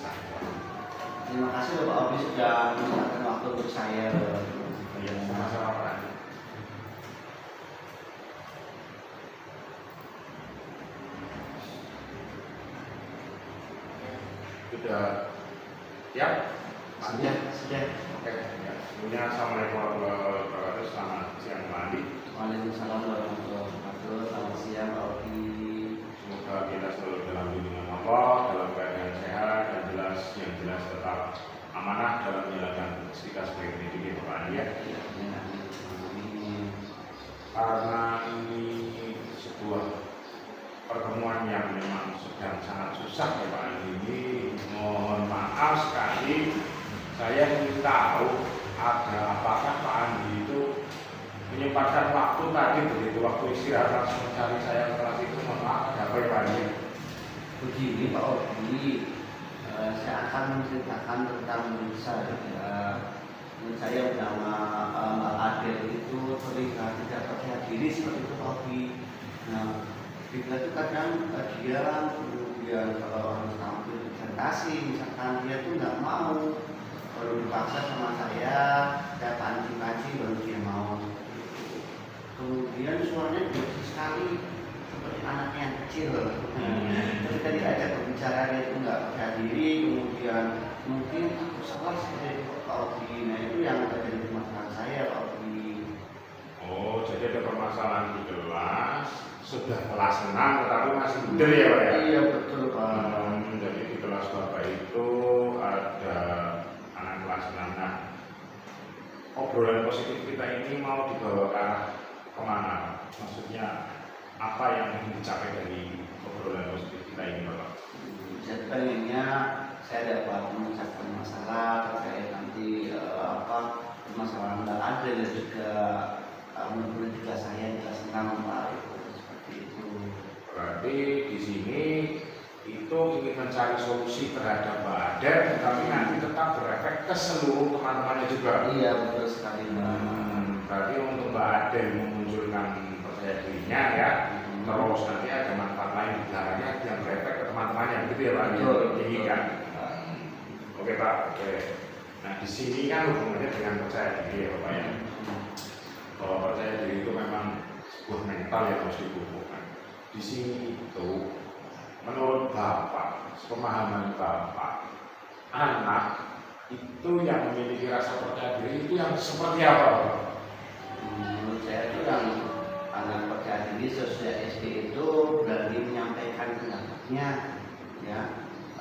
terima kasih loh Pak Odi sudah menyempatkan waktu untuk saya. Yang sama-sama Pak. Sudah siap? Sudah, sudah. Oke, ya. Sebelumnya Assalamualaikum warahmatullahi wabarakatuh. Selamat siang Pak Andi. Waalaikumsalam warahmatullahi wabarakatuh. Selamat siang Pak Odi. Semoga kita selalu dalam lindungan Allah, dalam keadaan sehat dan yang jelas tetap amanah dalam menjalankan tugas kita sebagai pendidik Pak Andi ya. Karena ini sebuah pertemuan yang memang sedang sangat susah ya Pak Andi ini, mohon maaf sekali saya ingin tahu ada apakah Pak Andi itu menyempatkan waktu tadi begitu waktu istirahat langsung mencari saya ke kelas itu, mohon maaf ada apa ya Pak Andi? Begini Pak Odi, saya akan menceritakan tentang murid saya. Murid saya bernama Mbak Adel itu terlihat tidak percaya diri seperti itu Pak Odi. Nah, kita itu kadang dia kemudian kalau harus tampil presentasi, misalkan dia tuh nggak mau, kalau dipaksa sama saya pancing-pancing baru dia mau. Kemudian suaranya bersih sekali seperti anaknya yang kecil. Ketika diajak berbicara dia itu nggak percaya diri, kemudian mungkin aku salah seperti itu Pak Odi. Nah itu yang terjadi masalah saya Pak Odi. Oh, jadi ada permasalahan di kelas, sudah kelas 6 tetapi masih minder ya Pak ya? Iya betul Pak. Jadi di kelas Bapak itu ada anak kelas 6. Nah, obrolan positif kita ini mau dibawa ke arah kemana? Maksudnya apa yang ingin dicapai dari obrolan positif kita ini Bapak? Jadi pengennya saya dapat memecahkan masalah terkait nanti permasalahan Mbak Adel dan juga murid juga saya jelas senang Pak itu seperti itu. Berarti di sini itu ingin mencari solusi terhadap Mbak Adel, tapi nanti tetap berefek ke seluruh teman-temannya juga. Iya betul sekali Mbak. Berarti untuk Mbak Adel memunculkan percaya dirinya ya, terus nanti ada manfaat lain di belakangnya yang berefek ke teman-temannya, gitu ya Pak? Betul. Inginkan. Oke Pak. Oke. Nah di sini kan hubungannya dengan percaya diri ya Pak ya. Bahwa percaya diri itu memang sebuah mental yang harus dipupukkan. Di sini itu menurut Bapak, pemahaman Bapak, anak itu yang memiliki rasa percaya diri itu yang seperti apa Bapak? Menurut saya itu yang anak percaya diri sejak SD itu berani menyampaikan pendapatnya ya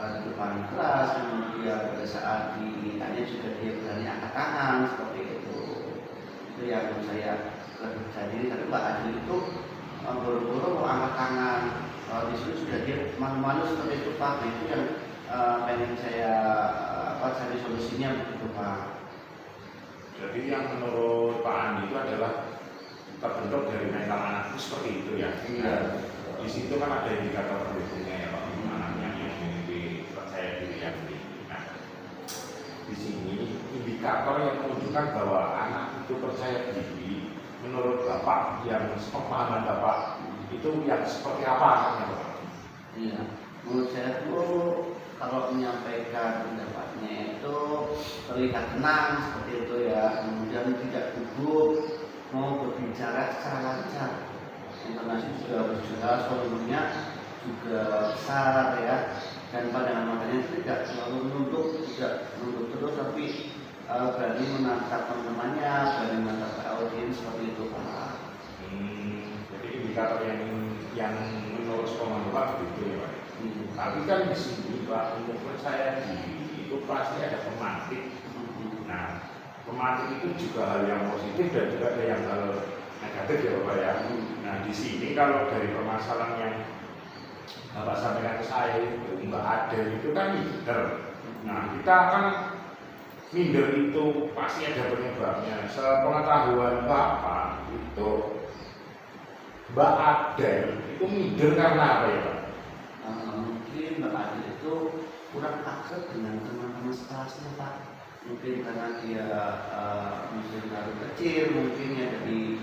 di depan kelas, kemudian pada saat ditanya juga dia berani angkat tangan seperti itu. Itu yang menurut saya lebih percaya diri. Tapi Mbak Adil itu buru-buru mau angkat tangan, di situ sudah dia malu-malu seperti itu Pak. Nah, itu yang pengen saya cari solusinya begitu Pak. Jadi yang menurut Pak Andi itu adalah terbentuk dari mental anak itu seperti itu ya. Iya. Di situ kan ada indikator pendukungnya ya Pak, anaknya yang memiliki percaya diri yang tinggi. Nah, di sini indikator yang menunjukkan bahwa anak itu percaya diri menurut Bapak yang pemahaman Bapak itu yang seperti apa anaknya Bapak? Iya, menurut saya itu kalau menyampaikan pendapatnya itu terlihat tenang seperti itu ya, kemudian tidak gugup, mau berbicara secara lancar, intonasi juga berjelas, volumenya juga besar ya, dan pandangan matanya itu tidak selalu menunduk, tidak menunduk terus, tapi berani menatap teman-temannya, berani menatap audiens seperti itu Pak. Jadi indikator yang menurut pemahaman Bapak begitu ya Pak. Tapi kan di sini Pak, untuk percaya diri itu pasti ada pematik. Nah, pematik itu juga hal yang positif dan juga ada yang hal negatif ya Bapak ya. Nah, di sini kalau dari permasalahan yang Bapak sampaikan ke saya itu Mbak Adel itu kan minder. Nah, kita kan minder itu pasti ada penyebabnya. Sepengetahuan Bapak itu Mbak Adel itu minder karena apa ya Pak? Mungkin Mbak Adil itu kurang akrab dengan teman-teman sekelasnya Pak. Mungkin karena dia mungkin baru kecil, mungkin ya dari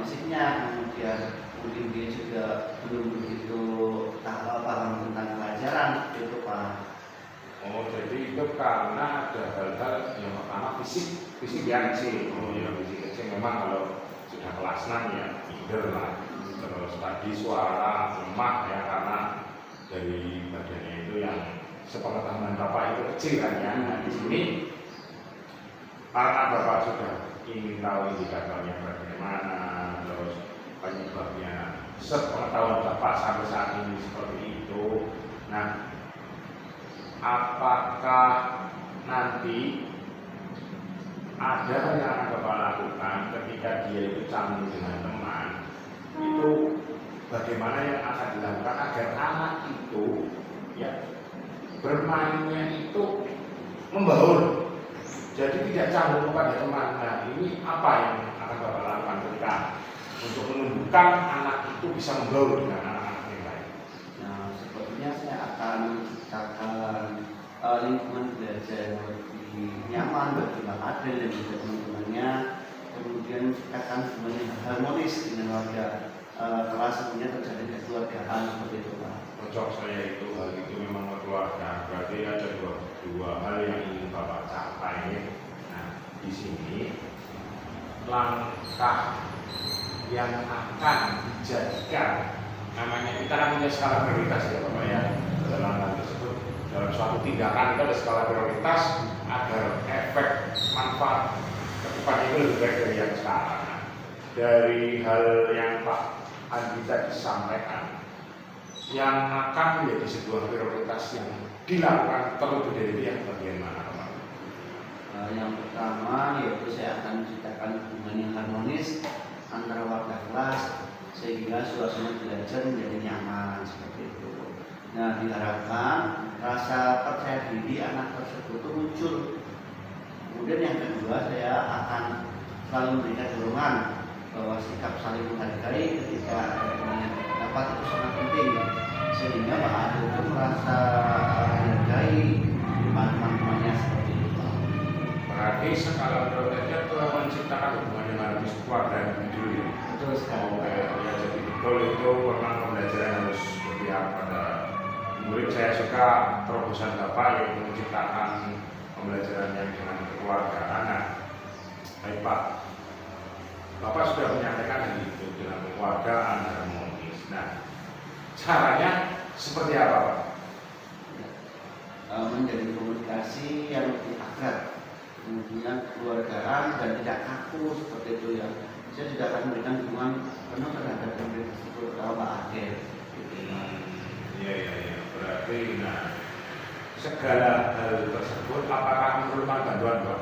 fisiknya, kemudian mungkin dia juga belum begitu paham tentang pelajaran seperti itu Pak. Oh, jadi itu karena ada hal-hal yang pertama fisik ya sih, fisik memang kalau sudah kelas 6 ya minder lah, terus tadi suara lemah ya karena dari badannya itu yang sepengetahuan Bapak itu kecil kan ya. Nah di sini karena Bapak sudah ingin tahu indikatornya bagaimana, terus penyebabnya sepengetahuan Bapak sampai saat ini seperti itu. Nah, apakah nanti ada yang akan Bapak lakukan ketika dia itu canggung dengan teman, itu bagaimana yang akan dilakukan agar anak itu ya bermainnya itu membaur, jadi tidak canggung kepada teman. Nah ini apa yang akan Bapak lakukan ketika untuk menumbuhkan anak itu bisa membaur dengan anak-anak yang lain? Nah, sepertinya saya akan menciptakan lingkungan belajar yang lebih nyaman bagi Pak Adel dan juga teman-temannya. Kemudian ciptakan semuanya harmonis dengan warga kelas, semuanya terjadi kekeluargaan seperti itu Pak. Cocok saya itu hal itu memang keluarga. Berarti ada dua hal yang ingin Bapak capai. Nah di sini langkah yang akan dijadikan, namanya kita kan punya skala prioritas ya Bapak ya, dalam hal tersebut dalam suatu tindakan kita ada skala prioritas agar efek manfaat ke depan itu lebih baik dari yang sekarang. Nah, dari hal yang Pak Andi tadi sampaikan, yang akan menjadi sebuah prioritas yang dilakukan terlebih dari itu yang bagian mana Pak? Yang pertama yaitu saya akan menciptakan hubungan yang harmonis antara warga kelas sehingga suasana belajar menjadi nyaman seperti itu. Nah diharapkan rasa percaya diri anak tersebut itu muncul. Kemudian yang kedua saya akan selalu memberikan dorongan bahwa sikap saling menghargai ketika ada teman yang dapat itu sangat penting sehingga Pak Adel itu merasa dihargai di depan teman-temannya seperti itu. Berarti skala prioritasnya itu menciptakan hubungan yang harus kuat dan dulu ya. Betul sekali. Ya, jadi betul itu memang pembelajaran harus berpihak pada murid. Saya suka terobosan Bapak yang menciptakan pembelajaran yang dengan kekeluargaan. Nah, baik Pak, Bapak sudah menyampaikan hal itu dengan kekeluargaan harmonis. Nah, caranya seperti apa Pak? Menjadi komunikasi yang lebih akrab, kemudian keluargaan dan tidak kaku seperti itu ya. Saya juga akan memberikan dukungan penuh terhadap murid tersebut terutama Pak Adel. Iya. Berarti nah segala hal tersebut apakah memerlukan bantuan Pak?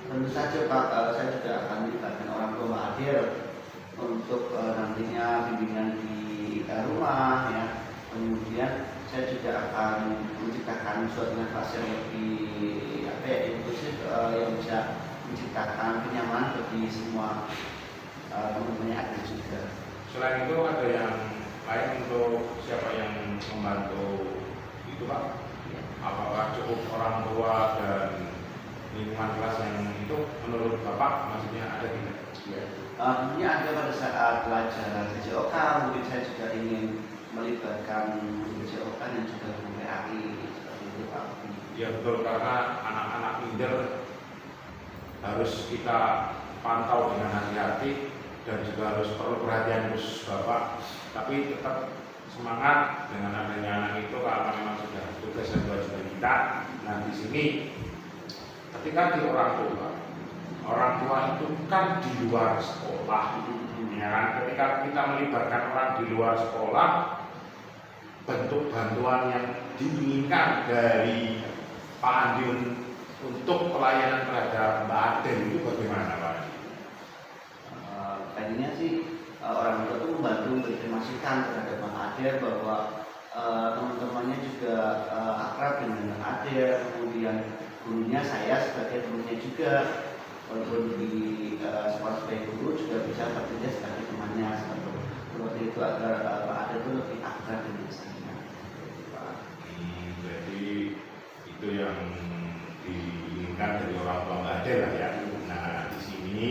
Tentu saja Pak, saya juga akan melibatkan orang tua Pak Adel untuk nantinya bimbingan di rumah ya. Kemudian saya juga akan menciptakan suasana kelas yang lebih inklusif yang bisa menciptakan kenyamanan bagi semua teman-temannya Adel juga. Selain itu ada yang lain untuk siapa yang membantu itu Pak? Apakah cukup orang tua dan lingkungan kelas yang itu menurut Bapak maksudnya ada tidak? Ya. Tentunya ada pada saat pelajaran BJOK, mungkin saya juga ingin melibatkan BJOK dan juga PAI seperti itu Pak. Ya betul, karena anak-anak minder harus kita pantau dengan hati-hati dan juga harus perlu perhatian khusus Bapak, tapi tetap semangat dengan adanya anak itu karena memang sudah tugas dan kewajiban kita. Nah di sini ketika di orang tua itu kan di luar sekolah, ya kan? Ketika kita melibatkan orang di luar sekolah, bentuk bantuan yang diinginkan dari Pak Andi untuk pelayanan terhadap Mbak Adel itu bagaimana Pak? Tadinya sih orang tua itu membantu memberikan masukan terhadap Pak Adel bahwa teman-temannya juga akrab dengan Pak Adel, kemudian gurunya saya sebagai gurunya juga, walaupun di sekolah sebagai guru juga bisa bekerja sebagai temannya seperti itu agar Pak Adel itu lebih akrab dengan saya. Jadi itu yang diinginkan dari orang tua Mbak Adel lah ya. Nah di sini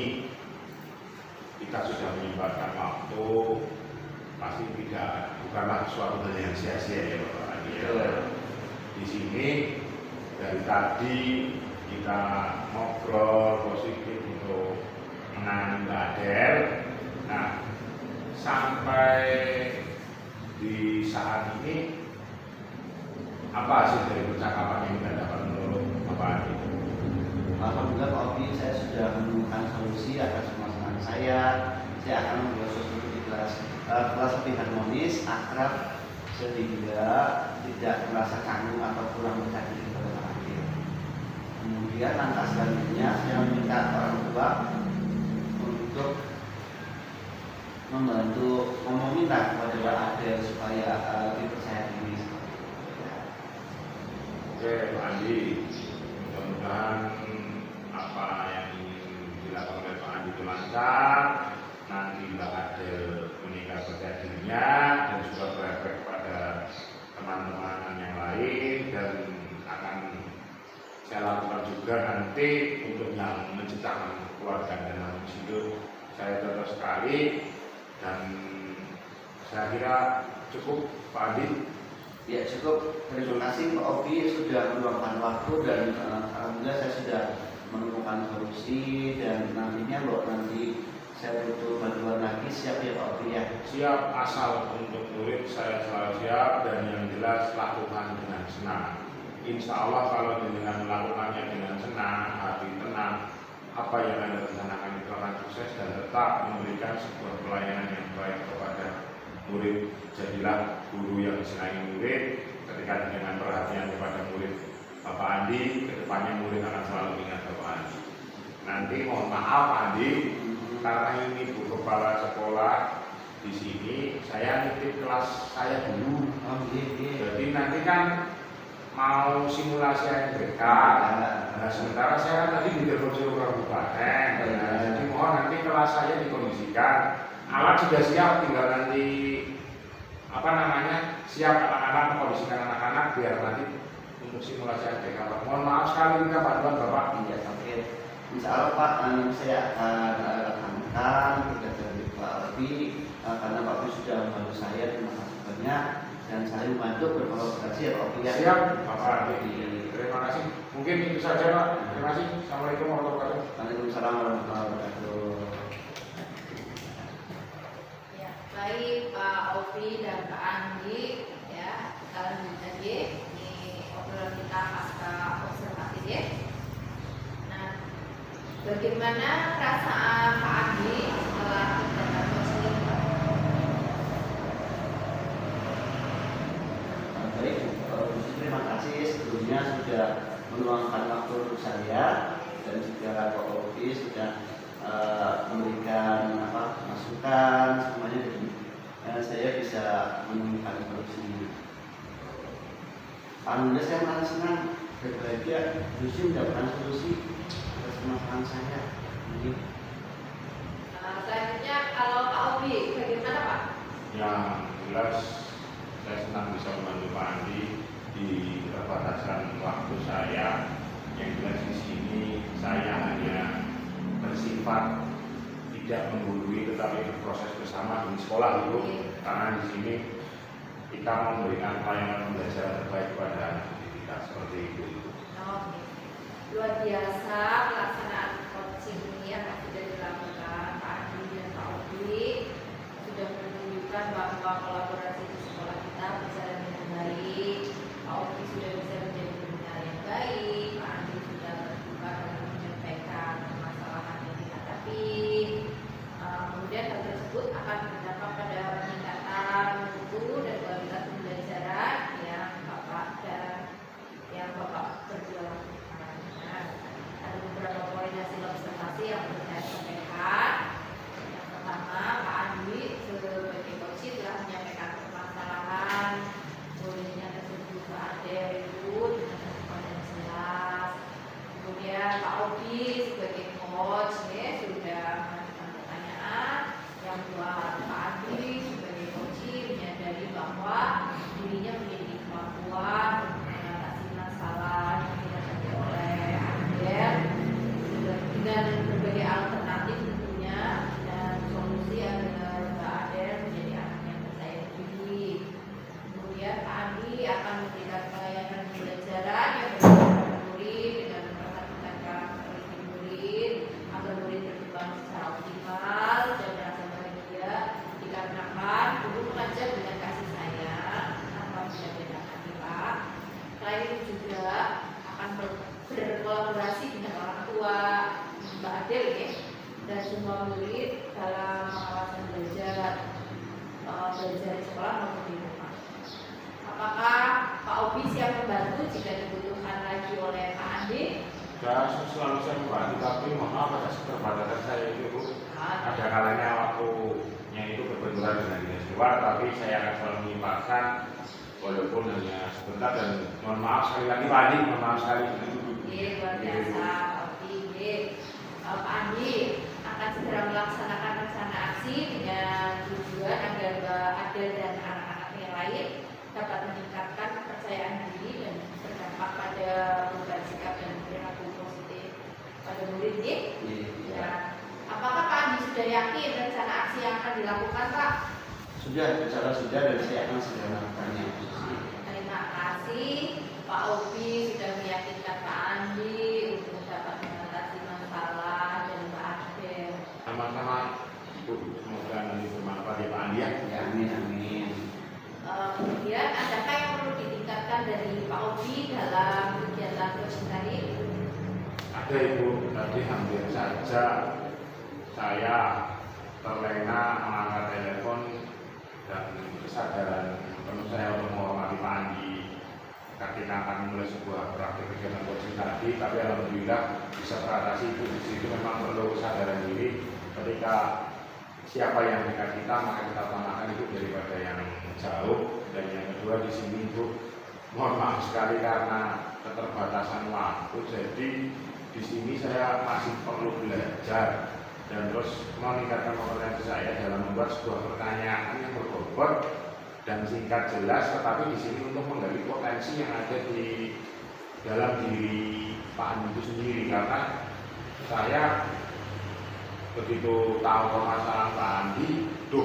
kita sudah menyempatkan waktu, pasti bukanlah suatu hal yang sia-sia ya Bapak. Di sini dari tadi kita ngobrol positif untuk menangani Mbak Adel. Nah, sampai di saat ini apa hasil dari percakapan yang kita dapat menurut Bapak Adi? Alhamdulillah Pak Obi, saya sudah menemukan solusi atas permasalahan saya. Saya akan membuat sesuatu di kelas lebih harmonis, akrab, sehingga tidak merasa canggung atau kurang percaya diri kepada Pak Adi. Kemudian langkah selanjutnya saya meminta orang tua untuk membantu meminta kepada Pak Adel supaya lebih percaya diri. Oke, Pak Andi, mudah-mudahan apa yang ingin dilakukan oleh Pak Andi itu lancar. Nanti Mbak Adel meningkat percaya dirinya dan juga berefek kepada teman-teman yang lain, dan akan saya lakukan juga nanti untuk yang menciptakan keluarga dan harmonis hidup. Saya contoh sekali, dan saya kira cukup Pak Andi. Ya cukup, terima kasih Pak Obi sudah meluangkan waktu, dan alhamdulillah saya sudah menemukan solusi, dan nantinya nanti saya butuh bantuan lagi, siap ya Pak Obi ya? Siap, asal untuk murid saya selalu siap, dan yang jelas lakukan dengan senang. Insya Allah kalau dengan melakukannya dengan senang, hati tenang, apa yang Anda rencanakan itu akan sukses dan tetap memberikan sebuah pelayanan yang baik kepada murid. Jadilah guru yang disenangi murid. Ketika dengan perhatian kepada murid Bapak Andi, kedepannya murid akan selalu ingat Bapak Andi. Nanti mohon maaf Pak Andi, karena ini Bu Kepala Sekolah di sini, saya nitip kelas saya dulu. Jadi nanti kan mau simulasi ANBK. Nah, sementara saya kan tadi di Departemen Kabupaten. Jadi mohon nanti kelas saya dikondisikan. Alat sudah siap, tinggal nanti siap anak-anak, mengkondisikan anak-anak biar nanti untuk simulasi ANBK. Mohon maaf sekali minta bantuan Bapak. Iya, oke. Insya Allah Pak, saya akan lakukan tugas dari Pak Obi, karena Pak Obi sudah membantu saya, terima kasih banyak, dan saya membantu berkolaborasi ya Pak Obi ya. Siap, Bapak Adi. Terima kasih. Mungkin itu saja Pak. Terima kasih. Assalamualaikum warahmatullahi wabarakatuh. Waalaikumsalam warahmatullahi wabarakatuh. Ya, baik Pak Obi dan Pak Andi, ya, kita lanjut lagi. Ini obrolan kita pasca observasi ya. Nah, bagaimana perasaan Pak Andi setelah kegiatan konseling Pak? Baik, terima kasih sebelumnya sudah meluangkan waktu untuk saya, dan juga Pak Obi sudah memberikan masukan semuanya, dan saya bisa menemukan solusi. Alhamdulillah saya merasa senang dan bahagia justru mendapatkan solusi atas permasalahan saya. Ini. Selanjutnya kalau Pak Obi, bagaimana Pak? Yang jelas saya senang bisa membantu Pak Andi di keterbatasan waktu saya. Yang jelas di sini saya hanya bersifat tidak menggurui, tetapi berproses bersama di sekolah itu, karena di sini kita memberikan pelayanan pembelajaran terbaik kepada anak didik kita seperti itu. Oke. Luar biasa pelaksanaan coaching ini yang sudah dilakukan Pak Andi dan Pak Obi, sudah menunjukkan bahwa kolaborasi di sekolah kita berjalan dengan baik. Pak Obi sudah bisa menjadi pembina yang baik, Pak Andi sudah terbuka dalam menyampaikan permasalahan yang dihadapi. Kemudian hal tersebut akan berdampak pada peningkatan mutu dan kualitas pembelajaran yang Bapak berjuang. Nah, ada beberapa poin hasil observasi yang perlu saya sampaikan. Yang pertama, Pak Andi sebagai coach telah menyampaikan permasalahan muridnya tersebut ke Adel itu dengan respon yang jelas. Kemudian Pak Obi sebagai coach sudah mengajukan pertanyaan yang buat Pak Andi sebagai coach menyadari bahwa dirinya memiliki kemampuan mengatasi masalah yang dihadapi oleh Adel dengan berbagai alternatif tentunya, dan solusi agar Mbak Adel menjadi anak yang percaya diri. Kemudian Pak Andi akan memberikan pelayanan pembelajaran yang berbeda akan berkolaborasi dengan orang tua Mbak Adel ya, dan semua murid dalam pengawasan belajar di sekolah maupun di rumah. Apakah Pak Obi siap membantu jika dibutuhkan lagi oleh Pak Andi? Ya, selalu saya membantu, tapi mohon maaf atas keterbatasan saya itu Bu. Ada kalanya waktunya itu berbenturan dengan dinas luar, tapi saya akan selalu menyimpulkan walaupun hanya sebentar, dan mohon maaf sekali lagi Pak Andi, mohon maaf sekali. Iya, luar biasa Pak Obi. Pak Andi akan segera melaksanakan rencana aksi dengan tujuan agar Mbak Adel dan anak-anak yang lain dapat meningkatkan kepercayaan diri dan berdampak pada perubahan sikap dan perilaku positif pada murid ya. Ya. Apakah Pak Andi sudah yakin rencana aksi yang akan dilakukan Pak? Sudah, bicara sudah, dan saya akan segera melakukannya. Terima kasih Pak Obi sudah meyakinkan Pak Andi untuk dapat mengatasi masalah dari Mbak Adel. Sama-sama Bu, semoga nanti bermanfaat ya Pak Andi ya. Ya, amin, amin. Kemudian adakah yang perlu ditingkatkan dari Pak Obi dalam kegiatan coaching tadi? Ada Ibu, tadi hampir saja saya terlena mengangkat telepon dan kesadaran penuh saya untuk menghormati Pak Andi ketika kami mulai sebuah praktik kegiatan coaching tadi, tapi alhamdulillah bisa teratasi. Itu di situ memang perlu kesadaran diri ketika siapa yang dekat kita maka kita utamakan itu daripada yang jauh. Dan yang kedua di sini Bu, mohon maaf sekali karena keterbatasan waktu, jadi di sini saya masih perlu belajar dan terus meningkatkan kompetensi saya dalam membuat sebuah pertanyaan yang berbobot dan singkat jelas, tetapi di sini untuk menggali potensi yang ada di dalam diri Pak Andi itu sendiri. Karena saya begitu tahu permasalahan Pak Andi, itu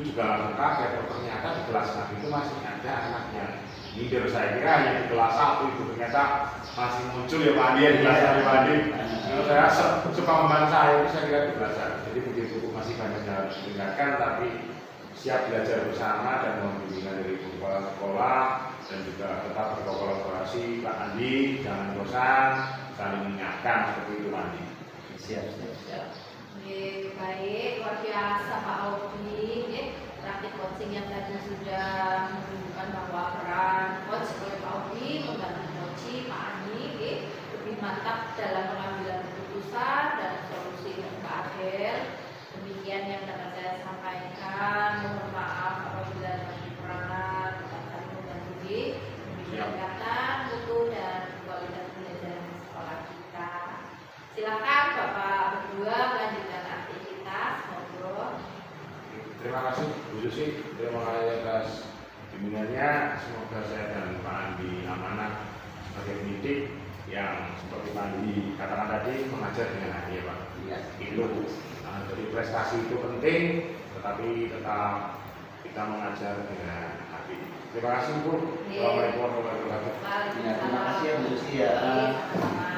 juga langsung kaget. Ternyata di kelas 6 itu masih ada anak yang leader. Saya kira hanya di kelas 1 itu ternyata masih muncul ya Pak Andi ya, di kelas 1 Pak Andi. Saya suka membantu saya itu saya kira di kelas 1. Jadi begitu masih banyak yang harus ditingkatkan, tapi siap belajar bersama dan membimbingan dari kepala sekolah dan juga tetap berkolaborasi Pak Andi, jangan bosan, saling mengingatkan seperti itu Pak Andi. Siap, siap, siap. Baik, luar biasa Pak Obi. Praktik coaching yang tadi sudah menunjukkan bahwa peran coach oleh Pak Obi membantu coach Pak Andi lebih mantap dalam pengambilan keputusan dan solusi untuk Pak Adel. Demikian yang dapat saya sampaikan. Mohon maaf apabila ada kekurangan, tetap saling membantu demi meningkatkan mutu dan kualitas pembelajaran di sekolah kita. Silakan Bapak berdua melanjutkan aktivitas ngobrol. Terima kasih Bu Susi, terima kasih atas bimbingannya. Semoga saya dan Pak Andi amanah sebagai pendidik yang seperti Pak Andi katakan tadi, mengajar dengan hati ya Pak. Iya. Itu jadi prestasi itu penting, tetapi tetap kita mengajar dengan hati. Terima kasih Bu. Assalamualaikum warahmatullahi wabarakatuh. Ya, terima kasih ya Bu Susi ya. Sama-sama.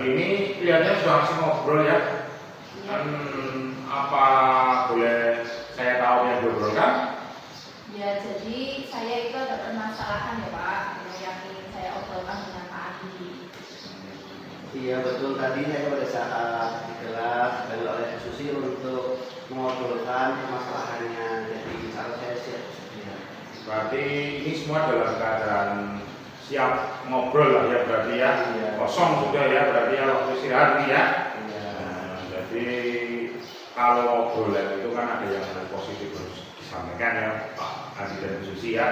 ini kelihatannya sudah masih ngobrol ya. Iya. Apa boleh saya tahu yang diobrolkan? Ya, jadi saya itu ada permasalahan ya Pak, yang ingin saya obrolkan dengan Pak Andi. Iya betul, tadi saya pada saat di kelas dipanggil oleh Bu Susi untuk mengobrolkan permasalahannya. Jadi kalau saya siap sedia. Berarti ini semua dalam keadaan siap ngobrol lah ya berarti ya. Iya. Kosong sudah ya berarti ya waktu istirahat ini ya. Iya. Nah, jadi kalau obrolan itu kan ada yang positif harus disampaikan ya Pak Andi dan Bu Susi ya.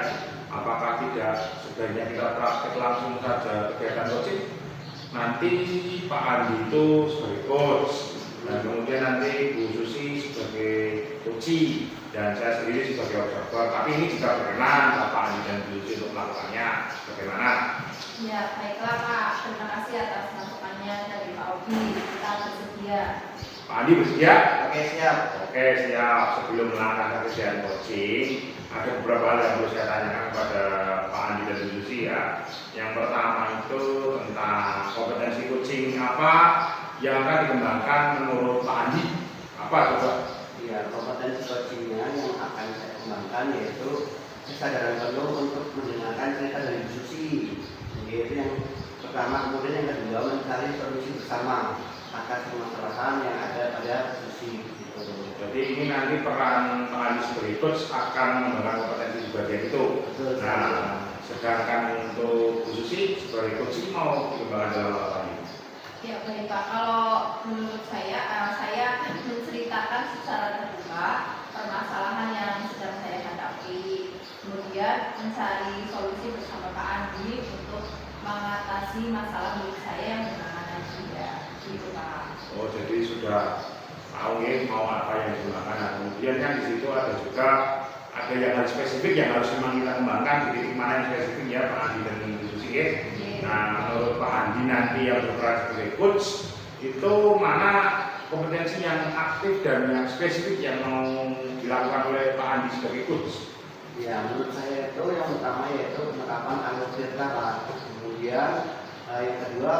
Apakah tidak sebaiknya kita praktek langsung saja kegiatan coaching? Nanti Pak Andi itu sebagai coach dan kemudian nanti Bu Susi sebagai coachee dan saya sendiri sebagai observer. Tapi ini juga berkenan Pak Andi dan Bu Susi untuk melakukannya. Bagaimana? Ya, baiklah Pak, terima kasih atas masukannya dari Pak Ogi. Kita bersedia. Pak Andi bersedia? Oke siap. Oke siap. Sebelum melangkah ke kegiatan coaching, ada beberapa hal yang perlu saya tanyakan kepada Pak Andi dan Bu Susi ya. Yang pertama itu tentang kompetensi coaching apa yang akan dikembangkan menurut Pak Andi? Apa coba? Iya, kompetensi coachingnya yang akan saya kembangkan yaitu kesadaran penuh untuk mendengarkan cerita dari Bu Susi. Yaitu yang pertama, kemudian yang kedua mencari solusi bersama atas permasalahan yang ada pada Bu Susi. Gitu. Jadi ini nanti peran Pak Andi sebagai coach akan mengembangkan kompetensi di bagian itu. Betul. Nah, sedangkan untuk Bu Susi sebagai coach ini mau dikembangkan dalam apa ini? Ya baik Pak, kalau menurut saya menceritakan secara terbuka permasalahan yang sedang saya hadapi, kemudian mencari solusi bersama Pak Andi untuk mengatasi masalah milik saya yang bernama dia, gitu Pak. Oh, jadi sudah tahu ya mau apa yang digunakan. Nah, kemudian kan di situ ada juga ada yang harus spesifik yang harus memang kita kembangkan di titik mana yang spesifik ya Pak Andi dan Bu Susi ya. Nah, menurut Pak Andi nanti yang berperan sebagai coach itu mana kompetensi yang aktif dan yang spesifik yang mau dilakukan oleh Pak Andi sebagai coach? Ya, menurut saya itu yang utama yaitu penerapan alur cerita Pak. Kemudian yang kedua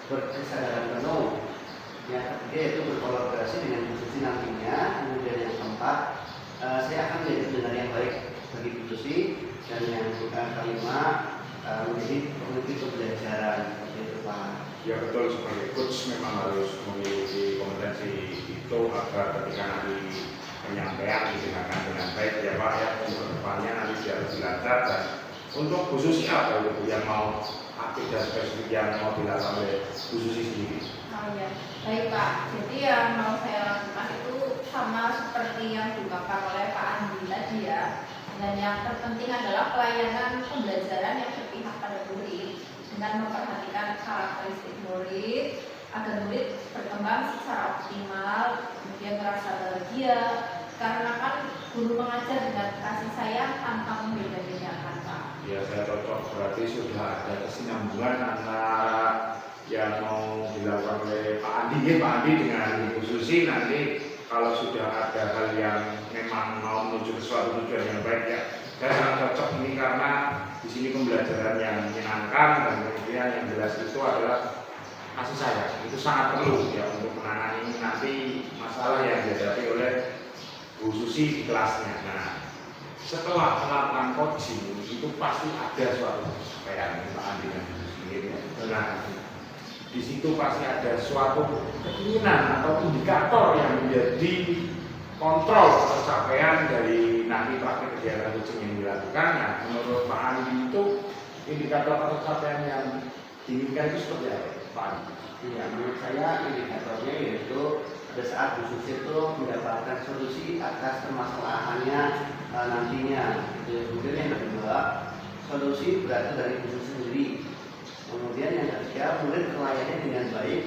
berkesadaran penuh. Yang ketiga yaitu berkolaborasi dengan Bu Susi nantinya. Kemudian yang keempat saya akan menjadi pendengar yang baik bagi Bu Susi. Dan yang kelima menjadi pemimpin pembelajaran itu Pak. Ya betul, sebagai coach memang harus memiliki kompetensi itu agar ketika nanti penyampaian didengarkan dengan baik ya Pak ya, untuk depannya nanti biar lebih lancar. Dan untuk Bu Susi apa itu yang mau aktif dan spesifik yang mau dilakukan oleh Bu Susi sendiri? Oh ya, baik Pak. Jadi yang mau saya lakukan itu sama seperti yang diungkapkan oleh Pak Andi tadi ya. Dan yang terpenting adalah pelayanan pembelajaran yang berpihak pada murid dengan memperhatikan karakteristik murid agar murid berkembang secara optimal, kemudian merasa bahagia karena kan guru mengajar dengan kasih sayang tanpa membeda-bedakan Pak. Ya saya cocok, berarti sudah ada kesinambungan antara yang mau dilakukan oleh Pak Andi ya, Pak Andi dengan Bu Susi. Nanti kalau sudah ada hal yang memang mau menuju ke suatu tujuan yang baik ya, saya sangat cocok ini karena di sini pembelajaran yang menyenangkan dan kemudian yang jelas itu adalah kasih sayang. Itu sangat perlu ya untuk menangani nanti masalah yang dihadapi oleh Bu Susi di kelasnya. Nah, setelah melakukan coaching itu pasti ada suatu pencapaian Pak Andi dan Bu Susi. Nah, di situ pasti ada suatu keinginan atau indikator yang menjadi kontrol pencapaian dari nanti praktik kegiatan coaching yang dilakukan. Nah, menurut Pak Andi itu indikator pencapaian yang diinginkan itu seperti apa, Pak Andi? Ya, menurut saya indikatornya yaitu pada saat Bu Susi itu mendapatkan solusi atas permasalahannya nantinya. Kemudian yang kedua, solusi berasal dari Bu Susi sendiri. Kemudian yang ketiga, murid melayani dengan baik.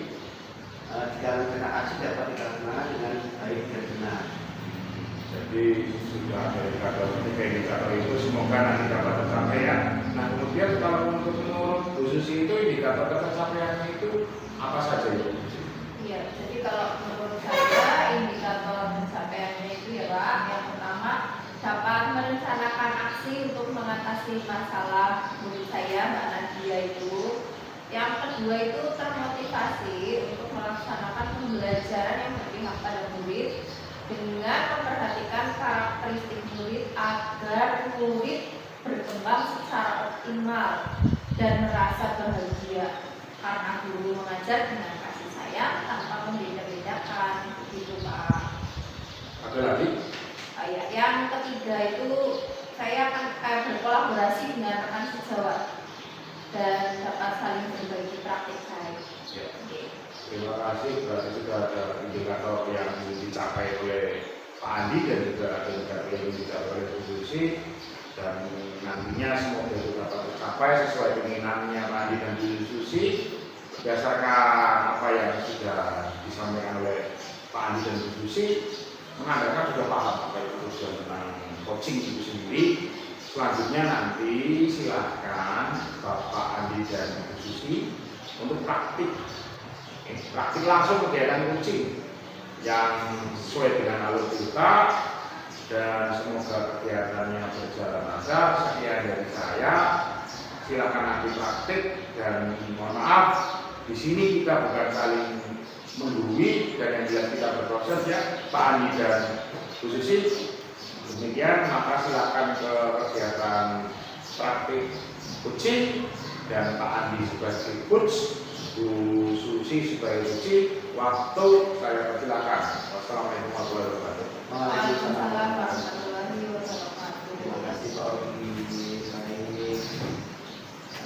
Jika rencana aksi dapat dilaksanakan dengan baik dan benar. Jadi sudah ada indikator itu semoga nanti dapat tercapai ya. Nah kemudian kalau untuk menurut Bu Susi itu indikator tercapaiannya itu apa saja ya? Iya, jadi kalau menurut saya indikator pencapaiannya itu ya Pak, yang pertama dapat merencanakan aksi untuk mengatasi masalah murid saya Mbak Nadia itu. Yang kedua itu termotivasi melaksanakan pembelajaran yang berpihak pada murid dengan memperhatikan karakteristik murid agar murid berkembang secara optimal dan merasa bahagia karena guru mengajar dengan kasih sayang tanpa membeda-bedakan. Begitu Pak. Ada lagi? Ya, yang ketiga itu saya akan berkolaborasi dengan rekan sejawat dan dapat saling berbagi praktik saya. Ya. Terima kasih, berarti sudah ada indikator yang dicapai oleh Pak Andi dan juga ada indikator yang dicapai oleh Bu Susi, dan nantinya semoga itu dapat tercapai sesuai keinginannya Pak Andi dan Bu Susi berdasarkan apa yang sudah disampaikan oleh Pak Andi dan Bu Susi. Mengadakan sudah paham apa itu tujuan tentang coaching itu sendiri. Selanjutnya nanti silahkan Bapak Andi dan Bu Susi untuk praktik langsung kegiatan coaching yang sesuai dengan alur kita, dan semoga kegiatannya berjalan lancar. Sekian dari saya, silakan nanti praktik, dan mohon maaf di sini kita bukan saling menggurui, dan yang jelas kita berproses ya Pak Andi dan Bu Susi. Demikian, maka silakan ke kegiatan praktik coaching, dan Pak Andi sebagai coach, Bu Susi sebagai coach. Waktu saya persilakan. Wassalamualaikum warahmatullahi wabarakatuh. Waalaikumsalam warahmatullahi wabarakatuh. Terima kasih Pak Ogi. Baik.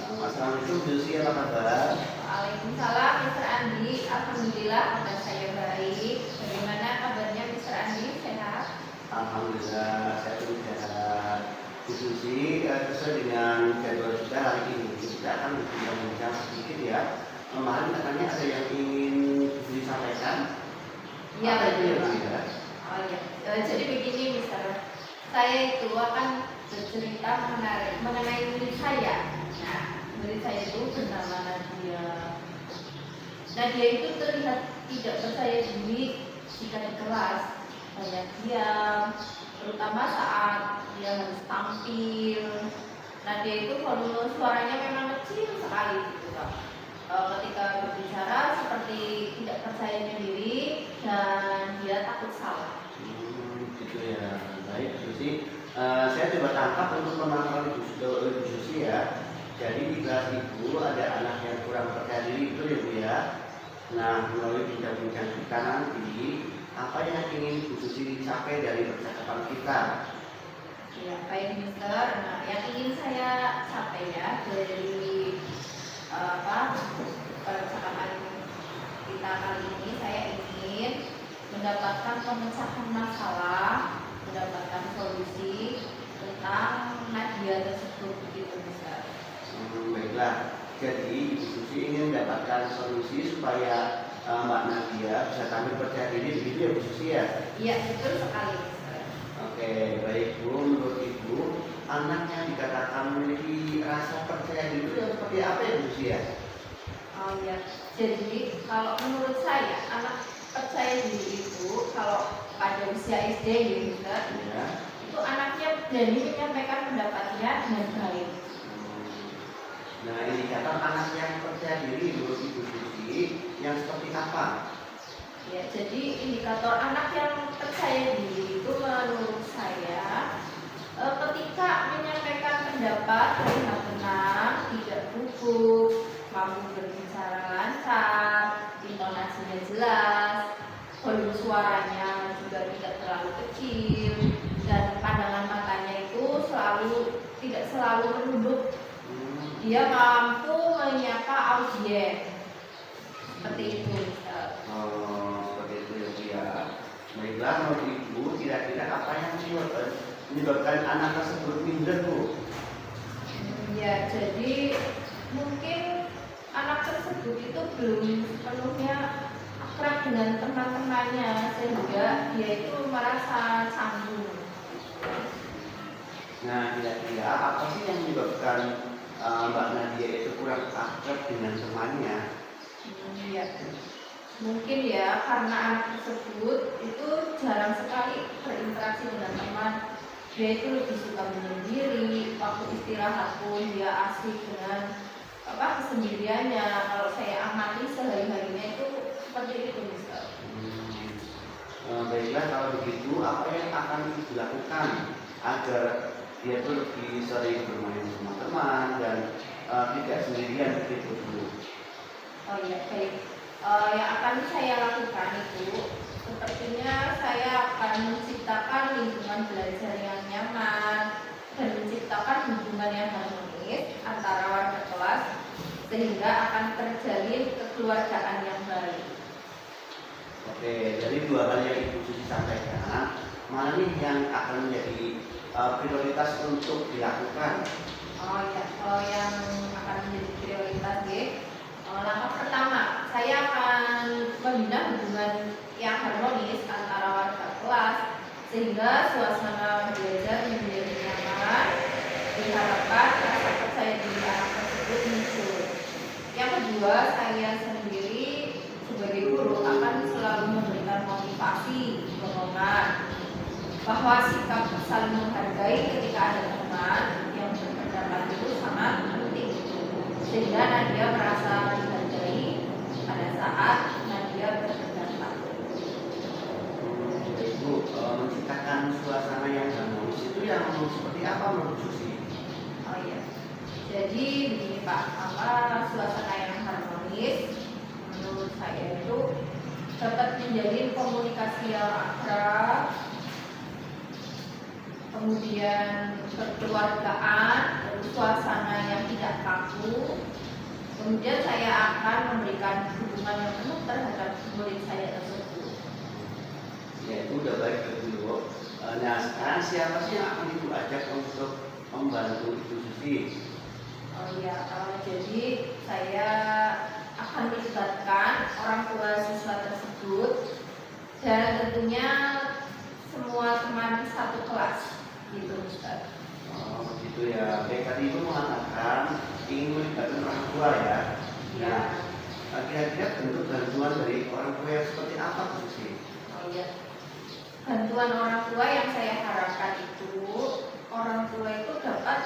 Assalamualaikum Bu Susi, apa kabar? Waalaikumsalam Mr. Andi. Alhamdulillah kabar saya baik. Bagaimana kabarnya Mr. Andi? Sehat? Alhamdulillah saya pun sehat. Bu Susi, sesuai dengan jadwal kita hari ini kita akan berbincang sedikit ya. Kemarin katanya ada yang ingin disampaikan. Iya, apa itu ya Bu? betul. Oh iya. Jadi begini Mr. Saya itu akan bercerita mengenai murid saya. Nah, murid saya itu bernama Nadia. Nadia itu terlihat tidak percaya diri jika di kelas, banyak diam, terutama saat dia harus tampil. Nadia itu volume suaranya memang kecil sekali gitu Pak. Ketika berbicara seperti tidak percaya diri dan dia takut salah. Gitu ya. Baik Bu Susi. Saya coba tangkap untuk pemantauan Ibu Susi ya. Jadi di kelas Ibu ada anak yang kurang percaya diri, betul ya Bu ya? Nah, melalui bincang-bincang kita nanti, apa yang ingin Bu Susi capai dari percakapan kita? Ya, baik Mister. Nah, yang ingin saya capai ya dari percakapan kita kali ini, saya ingin mendapatkan pemecahan masalah, mendapatkan solusi tentang Nadia tersebut, begitu Mister. Baiklah. Jadi Ibu Susi ingin mendapatkan solusi supaya Mbak Nadia bisa tampil percaya diri, begitu ya Bu Susi ya? Iya, betul sekali Mister. Oke, baik Bu. Menurut Ibu, anak yang dikatakan memiliki rasa percaya diri itu yang seperti apa ya Bu Susi ya? Oh iya. Jadi kalau menurut saya anak percaya diri itu kalau pada usia SD ya Mister, Ya. itu anaknya berani menyampaikan pendapatnya dengan baik. Nah, indikator anak yang percaya diri menurut Ibu Susi yang seperti apa? Ya, jadi indikator anak yang percaya diri itu menurut saya ketika menyampaikan pendapat dengan tenang, tidak gugup, mampu berbicara lancar, intonasinya jelas, volume suaranya juga tidak terlalu kecil, dan pandangan matanya itu tidak selalu menunduk. Dia mampu menyapa audiens. Seperti itu, Mister. Seperti itu ya Bu ya. Baiklah, menurut Ibu kira-kira apa yang menyebabkan anak tersebut minder Bu? Ya, jadi mungkin anak tersebut itu belum sepenuhnya akrab dengan teman-temannya sehingga dia itu merasa canggung. Nah, kira-kira apa sih yang menyebabkan Mbak Nadia itu kurang akrab dengan temannya? Ya, mungkin ya karena anak tersebut itu jarang sekali berinteraksi dengan teman. Dia itu lebih suka menyendiri, waktu istirahat pun dia asik dengan kesendiriannya. Kalau saya amati sehari-harinya itu seperti itu, Mister. Baiklah, kalau begitu apa yang akan dilakukan agar dia tuh lebih sering bermain sama teman dan tidak sendirian begitu dulu? Oh iya, baik. Yang akan saya lakukan itu sepertinya saya akan menciptakan lingkungan belajar yang nyaman dan menciptakan hubungan yang harmonis antara warga kelas sehingga akan terjalin kekeluargaan yang baik. Oke, dari dua hal yang Ibu Susi sampaikan, mana nih yang akan menjadi prioritas untuk dilakukan? Oh ya, yang akan menjadi prioritas langkah pertama, saya akan membina hubungan yang harmonis antara warga kelas sehingga suasana belajar menjadi nyaman. Diharapkan rasa percaya diri anak tersebut muncul. Yang kedua, saya sendiri sebagai guru akan selalu memberikan motivasi, dorongan bahwa sikap saling menghargai ketika ada teman yang berpendapat itu sangat penting sehingga Nadia merasa dihargai pada saat Nadia berpendapat. Ibu, menciptakan suasana yang harmonis itu yang seperti apa menurut Susi? Oh iya, jadi begini Pak, suasana yang harmonis menurut saya itu dapat menjalin komunikasi yang akrab, kemudian kekeluargaan, suasana yang tidak kaku. Kemudian saya akan memberikan dukungan yang penuh terhadap murid saya tersebut. Ya, itu udah baik dulu. Nah, sekarang siapa sih yang akan Ibu ajak untuk membantu Ibu Susi? Oh iya, jadi saya akan melibatkan orang tua siswa tersebut dan tentunya semua teman satu kelas, gitu Ustaz. Oh, begitu ya. Baik, tadi Ibu mengatakan ingin melibatkan orang tua ya. Ya. Nah, kira-kira bentuk bantuan dari orang tua yang seperti apa Bu Susi? Oh iya. Bantuan orang tua yang saya harapkan itu orang tua itu dapat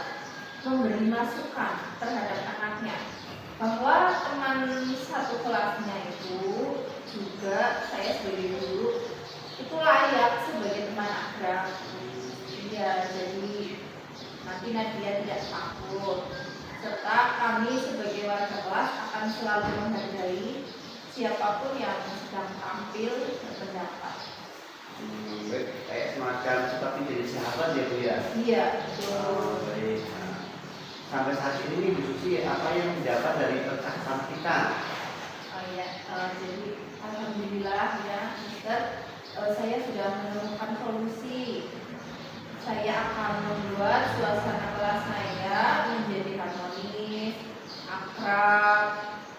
memberi masukan terhadap anaknya bahwa teman satu kelasnya itu juga saya sebagai guru itu layak sebagai teman akrab. Ya, jadi nanti Nadia tidak takut serta kami sebagai warga kelas akan selalu menghargai siapapun yang sedang tampil berpendapat. Baik, kayak semacam seperti jadi sahabat ya Bu ya? Iya, betul. Baik. Nah, sampai saat ini Bu Susi apa yang didapat dari percakapan kita? Oh iya, jadi alhamdulillah ya, Mister, saya sudah menemukan solusi. Saya akan membuat suasana kelas saya menjadi harmonis, akrab,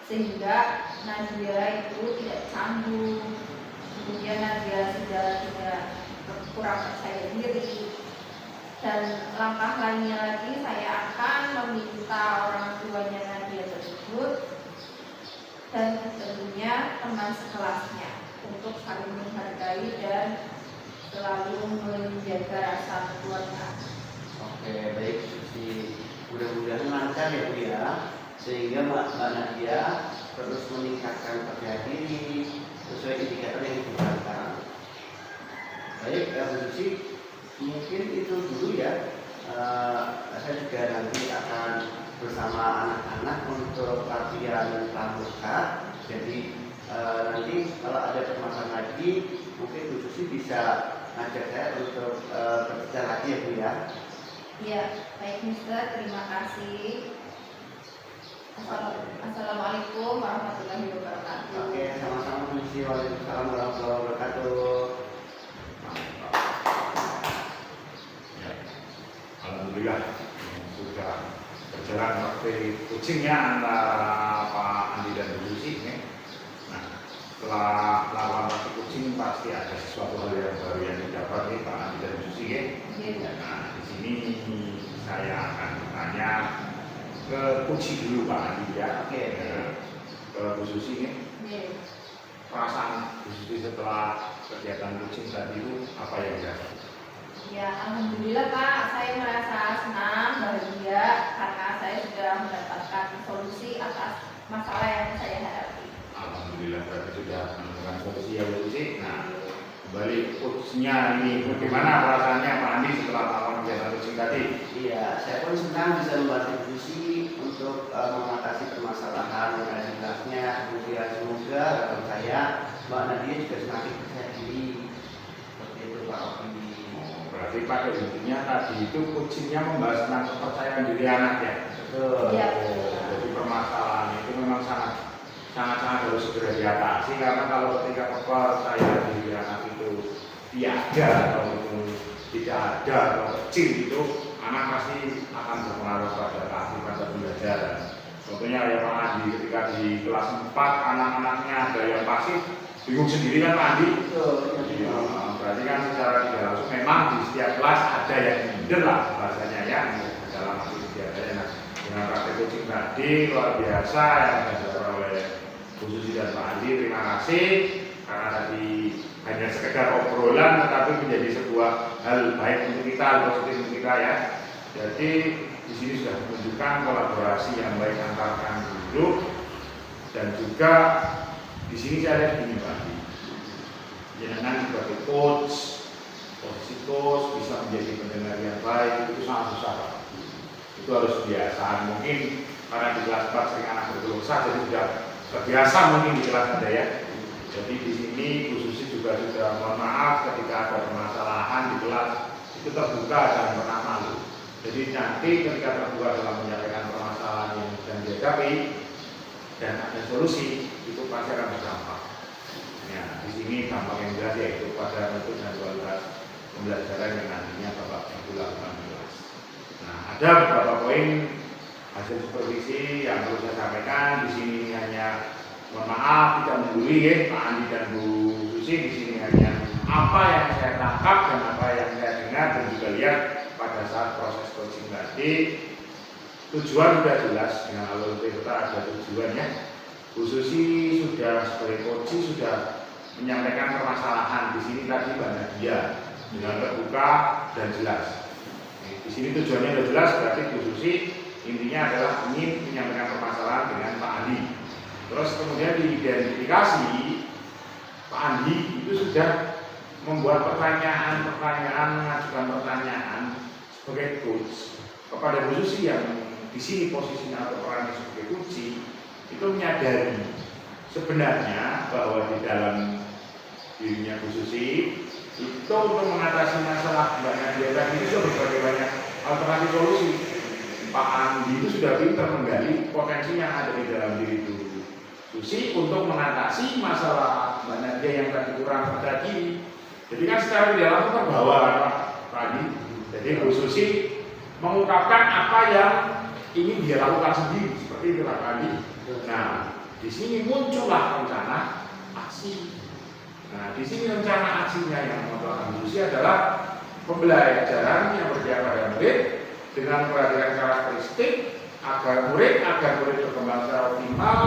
sehingga Nadia itu tidak canggung. Kemudian Nadia sudah tidak kurang percaya diri. Dan langkah lainnya lagi saya akan meminta orang tuanya Nadia tersebut dan tentunya teman sekelasnya untuk saling menghargai dan selalu menjaga rasa keluarga. Oke, baik Susi. Mudah-mudahan lancar ya Bu ya, sehingga Mbak Nadia terus meningkatkan percaya diri sesuai indikator yang diberikan. Baik, Bu Susi, mungkin itu dulu ya. Saya juga nanti akan bersama anak-anak untuk latihan pramuka. Jadi nanti kalau ada permasalahan lagi, mungkin Bu Susi bisa ngajak saya untuk berbicara lagi ya Bu ya. Iya, baik Mister, terima kasih. Assalamualaikum warahmatullahi wabarakatuh. Oke, sama-sama Bu Susi. Waalaikumsalam warahmatullahi wabarakatuh. Ya, alhamdulillah sudah berjalan waktu coachingnya antara Pak Andi dan Bu Susi. Nah, setelah melakukan waktu coaching pasti ada sesuatu hal yang baru yang didapat nih Pak Andi dan Bu Susi. Nah, di sini saya akan bertanya ke coaching dulu Pak Andi ya. Oke. Ke Bu Susi nih. Perasaan Bu Susi setelah kegiatan coaching tadi itu apa yang dirasakan? Ya, alhamdulillah Pak, saya merasa senang, bahagia karena saya sudah mendapatkan solusi atas masalah yang saya hadapi. Alhamdulillah. berarti sudah menemukan solusi ya Bu Susi. Nah, kembali coachnya ini bagaimana perasaannya Pak Andi setelah melakukan kegiatan coaching tadi? Iya, saya pun senang bisa membantu Bu Susi untuk mengatasi permasalahan kreativitasnya. Kemudian semoga harapan saya Mbak Nadia juga semakin percaya diri. Seperti itu Pak Oki. Berarti pada intinya tadi itu coachingnya membahas tentang kepercayaan diri anak ya. Betul. Iya. Jadi permasalahan itu memang sangat harus segera diatasi, karena kalau ketika kepercayaan diri anak itu tiada atau itu tidak ada atau kecil itu, anak pasti akan berpengaruh pada keaktifan pembelajaran. Contohnya ya Pak Andi, ketika di kelas 4 anak-anaknya ada yang pasif, bingung sendiri kan Pak Andi? Betul. Iya, berarti kan secara tidak langsung memang di setiap kelas ada yang minder lah bahasanya ya, dalam aktivitasnya. Nah, dengan praktek coaching tadi luar biasa yang dilakukan oleh Bu Susi dan Pak Andi, terima kasih karena tadi hanya sekedar obrolan tetapi menjadi sebuah hal baik untuk kita, positif untuk kita ya. Jadi di sini sudah menunjukkan kolaborasi yang baik antara guru dan juga di sini saya lihat ini Pak Andi, jenengan sebagai coach, posisi coach bisa menjadi pendengar yang baik itu sangat susah Pak. Itu harus biasa. Mungkin karena di kelas 4 sering anak berkeluh kesah, jadi sudah terbiasa mungkin di kelas Anda ya. Jadi di sini Bu Susi juga sudah mohon maaf ketika ada permasalahan di kelas itu terbuka, jangan pernah malu. Jadi nanti ketika terbuka dalam menyampaikan permasalahan yang sedang dihadapi dan ada solusi, itu pasti akan berdampak. Ya, di sini dampak yang jelas yaitu pada mutu dan kualitas pembelajaran yang nantinya Bapak Ibu lakukan di kelas. Nah, ada beberapa poin hasil supervisi yang perlu saya sampaikan. Di sini hanya mohon maaf tidak menggurui ya Pak Andi dan Bu Susi. Di sini hanya apa yang saya tangkap dan apa yang saya dengar dan juga lihat pada saat proses coaching tadi. Tujuan sudah jelas dengan alur kita ada tujuannya. Bu Susi sudah sebagai coach sudah menyampaikan permasalahan di sini tadi Mbak Nadia dengan terbuka dan jelas. Di sini tujuannya sudah jelas, berarti Bu Susi intinya adalah ingin menyampaikan permasalahan dengan Pak Andi. Terus kemudian diidentifikasi Pak Andi itu sudah membuat pertanyaan, mengajukan pertanyaan sebagai coach kepada Bu Susi yang di sini posisinya atau perannya sebagai kunci itu menyadari sebenarnya bahwa di dalam dirinya Bu Susi itu untuk mengatasi masalah Mbak Nadia tadi itu sudah berbagai banyak alternatif solusi. Pak Andi itu sudah pintar menggali potensi yang ada di dalam diri Bu Susi untuk mengatasi masalah Mbak Nadia yang tadi kurang pada diri. Jadi kan secara tidak langsung terbawa Pak Andi. Jadi Bu Susi mengungkapkan apa yang ingin dia lakukan sendiri seperti itu Pak Andi. Nah, di sini muncullah rencana aksi. Nah, di sini rencana aksinya yang membuat Bu Susi adalah pembelajaran yang berpihak pada murid dengan perhatian karakteristik agar murid berkembang secara optimal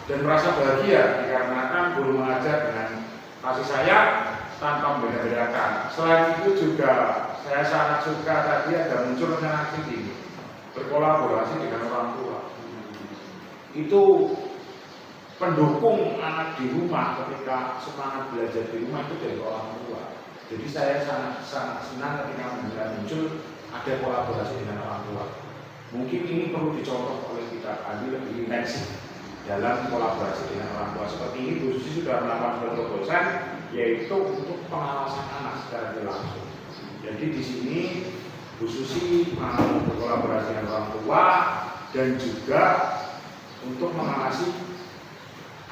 dan merasa bahagia dikarenakan guru mengajar dengan kasih sayang tanpa membeda-bedakan. Selain itu juga saya sangat suka tadi ada muncul rencana aksi ini berkolaborasi dengan orang tua. Itu pendukung anak di rumah ketika semangat belajar di rumah itu dari orang tua. Jadi saya sangat senang ketika muncul ada kolaborasi dengan orang tua. Mungkin ini perlu dicontoh oleh kita Andi lebih intensif dalam kolaborasi dengan orang tua. Seperti ini Bu Susi sudah melakukan terobosan yaitu untuk pengawasan anak secara langsung. Jadi di sini Bu Susi mau berkolaborasi dengan orang tua dan juga untuk mengawasi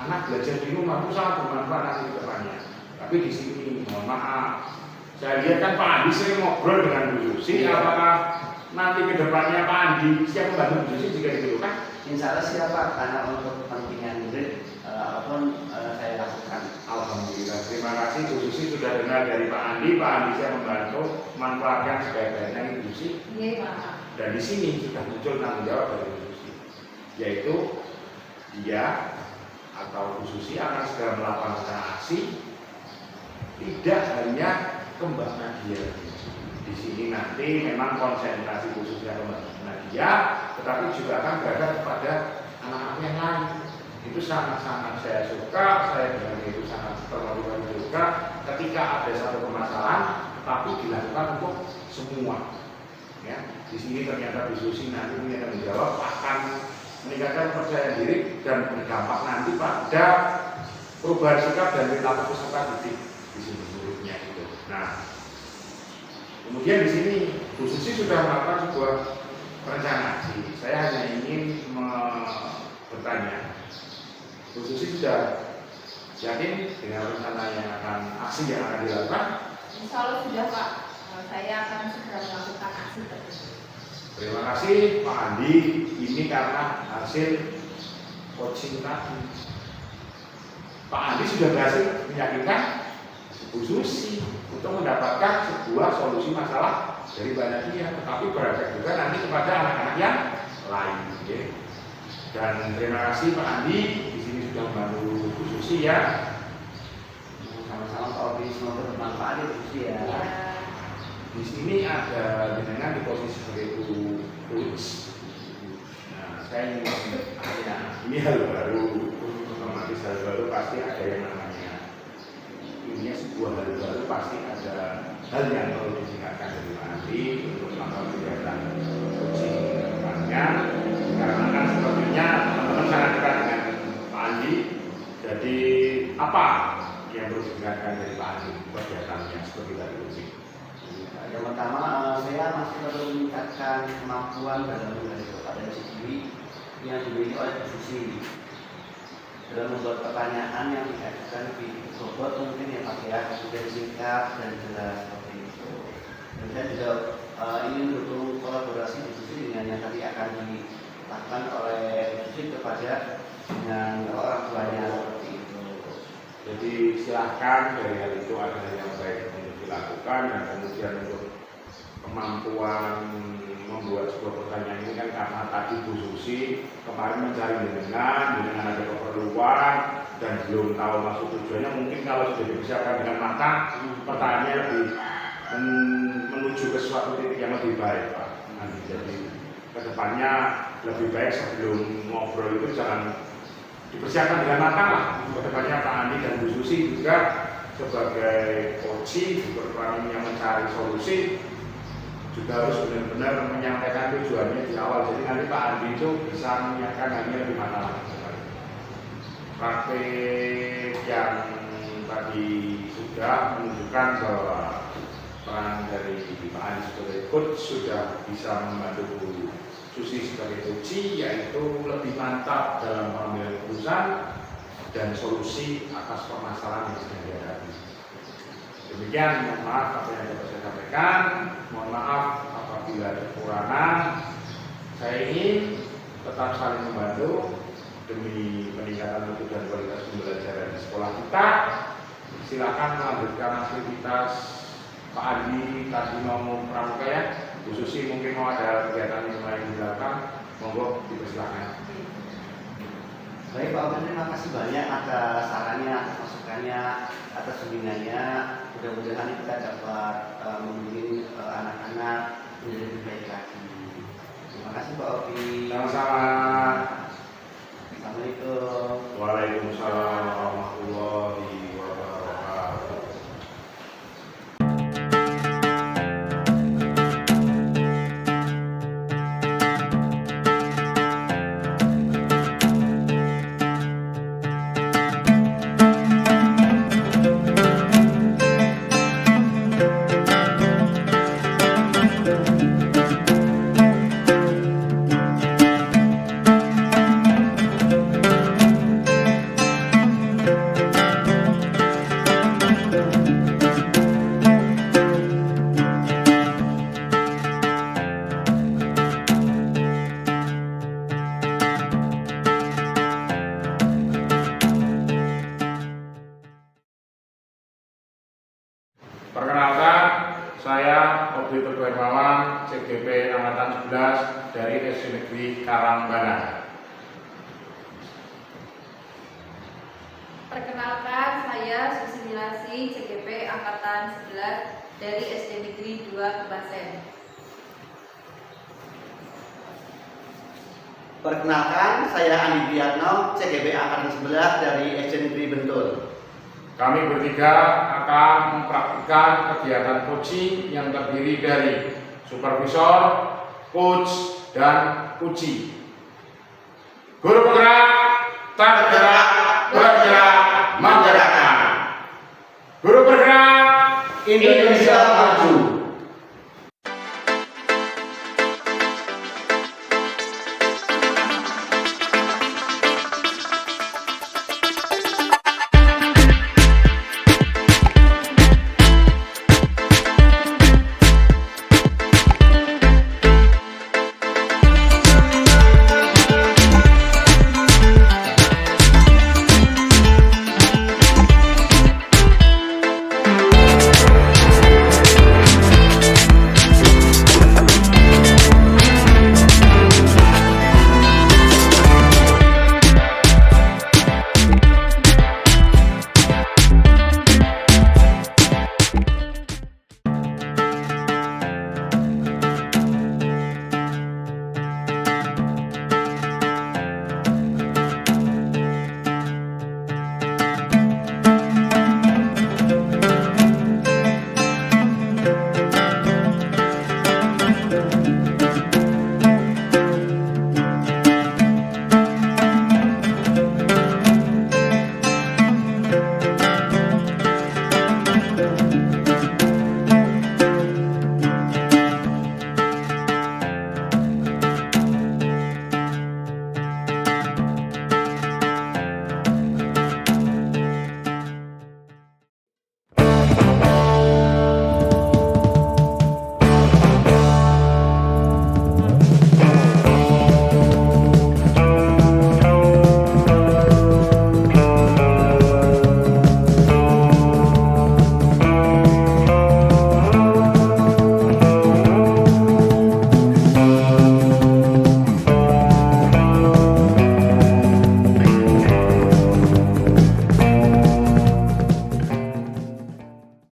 anak belajar di rumah itu sangat bermanfaat nanti ke depannya. Tapi di sini mohon maaf, saya lihat kan Pak Andi sering ngobrol dengan Bu Susi. Apakah nanti ke depannya Pak Andi siap membantu Bu Susi jika diperlukan? Insya Allah siapa karena untuk kepentingan murid apapun saya lakukan. Alhamdulillah, terima kasih Bu Susi sudah dengar dari Pak Andi. Pak Andi siap membantu manfaatkan sebaik-baiknya Bu Susi. Iya Pak. Dan di sini sudah muncul tanggung jawab dari Bu Susi, yaitu dia atau Bu Susi akan segera melakukan aksi, tidak hanya kembang Nadia. Di sini nanti memang konsentrasi Bu Susi akan kembang Nadia, tetapi juga akan berada kepada anak-anak yang lain. Di itu sangat-sangat saya suka, saya dengan itu sangat termotivasi juga ketika ada satu permasalahan tapi dilakukan untuk semua. Ya, di sini ternyata diskusi nanti akan menjawab akan meningkatkan kepercayaan diri dan berdampak nanti pada perubahan sikap dan perilaku peserta didik di sini menurutnya itu. Nah, kemudian di sini Bu Susi sudah melakukan sebuah perencanaan aksi. Saya hanya ingin bertanya, Bu Susi sudah yakin dengan rencana yang akan aksi yang akan dilakukan? Insya Allah sudah Pak. Saya akan segera melakukan aksi tersebut. Terima kasih Pak Andi. Ini karena hasil coaching tadi. Pak Andi sudah berhasil meyakinkan Bu Susi untuk mendapatkan sebuah solusi masalah dari banyak dia, tetapi berefek juga nanti kepada anak-anak yang lain. Ya. Dan terima kasih Pak Andi di sini sudah membantu Bu Susi ya. Sama-sama Pak Obi, semoga bermanfaat ya Bu Susi ya. Di sini ada jenengan di posisi sebagai coach. Nah, saya ingin ini hal baru, otomatis hal baru pasti ada yang namanya. Ini sebuah hal baru pasti ada hal yang perlu ditingkatkan dari nanti untuk melakukan kegiatan coaching depannya. Karena kan sepertinya teman-teman sangat dekat dengan Pak Andi. Jadi apa yang perlu ditingkatkan dari Pak Andi kegiatannya seperti tadi coaching? Yang pertama, saya masih perlu meningkatkan kemampuan dalam mengenai kompetensi diri yang dimiliki oleh Bu Susi dalam membuat pertanyaan yang dikaitkan lebih bobot mungkin ya Pak ya, kemudian singkat dan jelas seperti itu. Dan saya juga ingin mendukung kolaborasi Bu Susi dengan yang tadi akan dilakukan oleh Bu Susi kepada dengan orang tuanya seperti itu. Jadi silahkan dari hal itu ada yang baik untuk dilakukan dan kemudian untuk kemampuan membuat sebuah pertanyaan ini kan karena tadi Bu Susi kemarin mencari dengan ada keperluan dan belum tahu maksud tujuannya. Mungkin kalau sudah dipersiapkan dengan matang pertanyaannya lebih menuju ke suatu titik yang lebih baik Pak. Jadi kedepannya lebih baik sebelum ngobrol itu jangan dipersiapkan dengan matang lah. Kedepannya Pak Andi dan Bu Susi juga sebagai coaching berperan yang mencari solusi juga harus benar-benar menyampaikan tujuannya di awal. Jadi nanti Pak Andi itu bisa menyiapkan hanya lebih matang lagi. Praktek yang tadi sudah menunjukkan bahwa peran dari Pak Andi sebagai coach sudah bisa membantu Bu Susi sebagai coach, yaitu lebih mantap dalam pengambilan keputusan dan solusi atas permasalahan yang sedang dihadapi. Demikian, mohon maaf apa yang dapat saya sampaikan. Mohon maaf apabila ada kekurangan. Saya ingin tetap saling membantu demi peningkatan mutu dan kualitas pembelajaran di sekolah kita. Silakan melanjutkan aktivitas Pak Andi tadi mau pramuka ya. Bu Susi mungkin mau ada kegiatan yang lain dilakukan, monggo dipersilakan. Baik Pak Obi, terima kasih banyak atas sarannya, atas masukannya, atas bimbingannya. Mudah-mudahan kita dapat membimbing anak-anak menjadi lebih baik lagi. Terima kasih Pak Obi. Sama-sama. Assalamualaikum. Waalaikumsalam warahmatullahi wabarakatuh. Perkenalkan, saya Obi Teguh Hermawan, CGP Angkatan 11 dari SD Negeri Karangbana. Perkenalkan, saya Susi Milasi, CGP Angkatan 11 dari SD Negeri 2 Kebasen. Perkenalkan, saya Andi Biatno, CGB Angkatan 11 dari SC Negeri Bentul. Kami bertiga akan mempraktikkan kegiatan coaching yang terdiri dari supervisor, coach, dan uji. Guru penggerak, target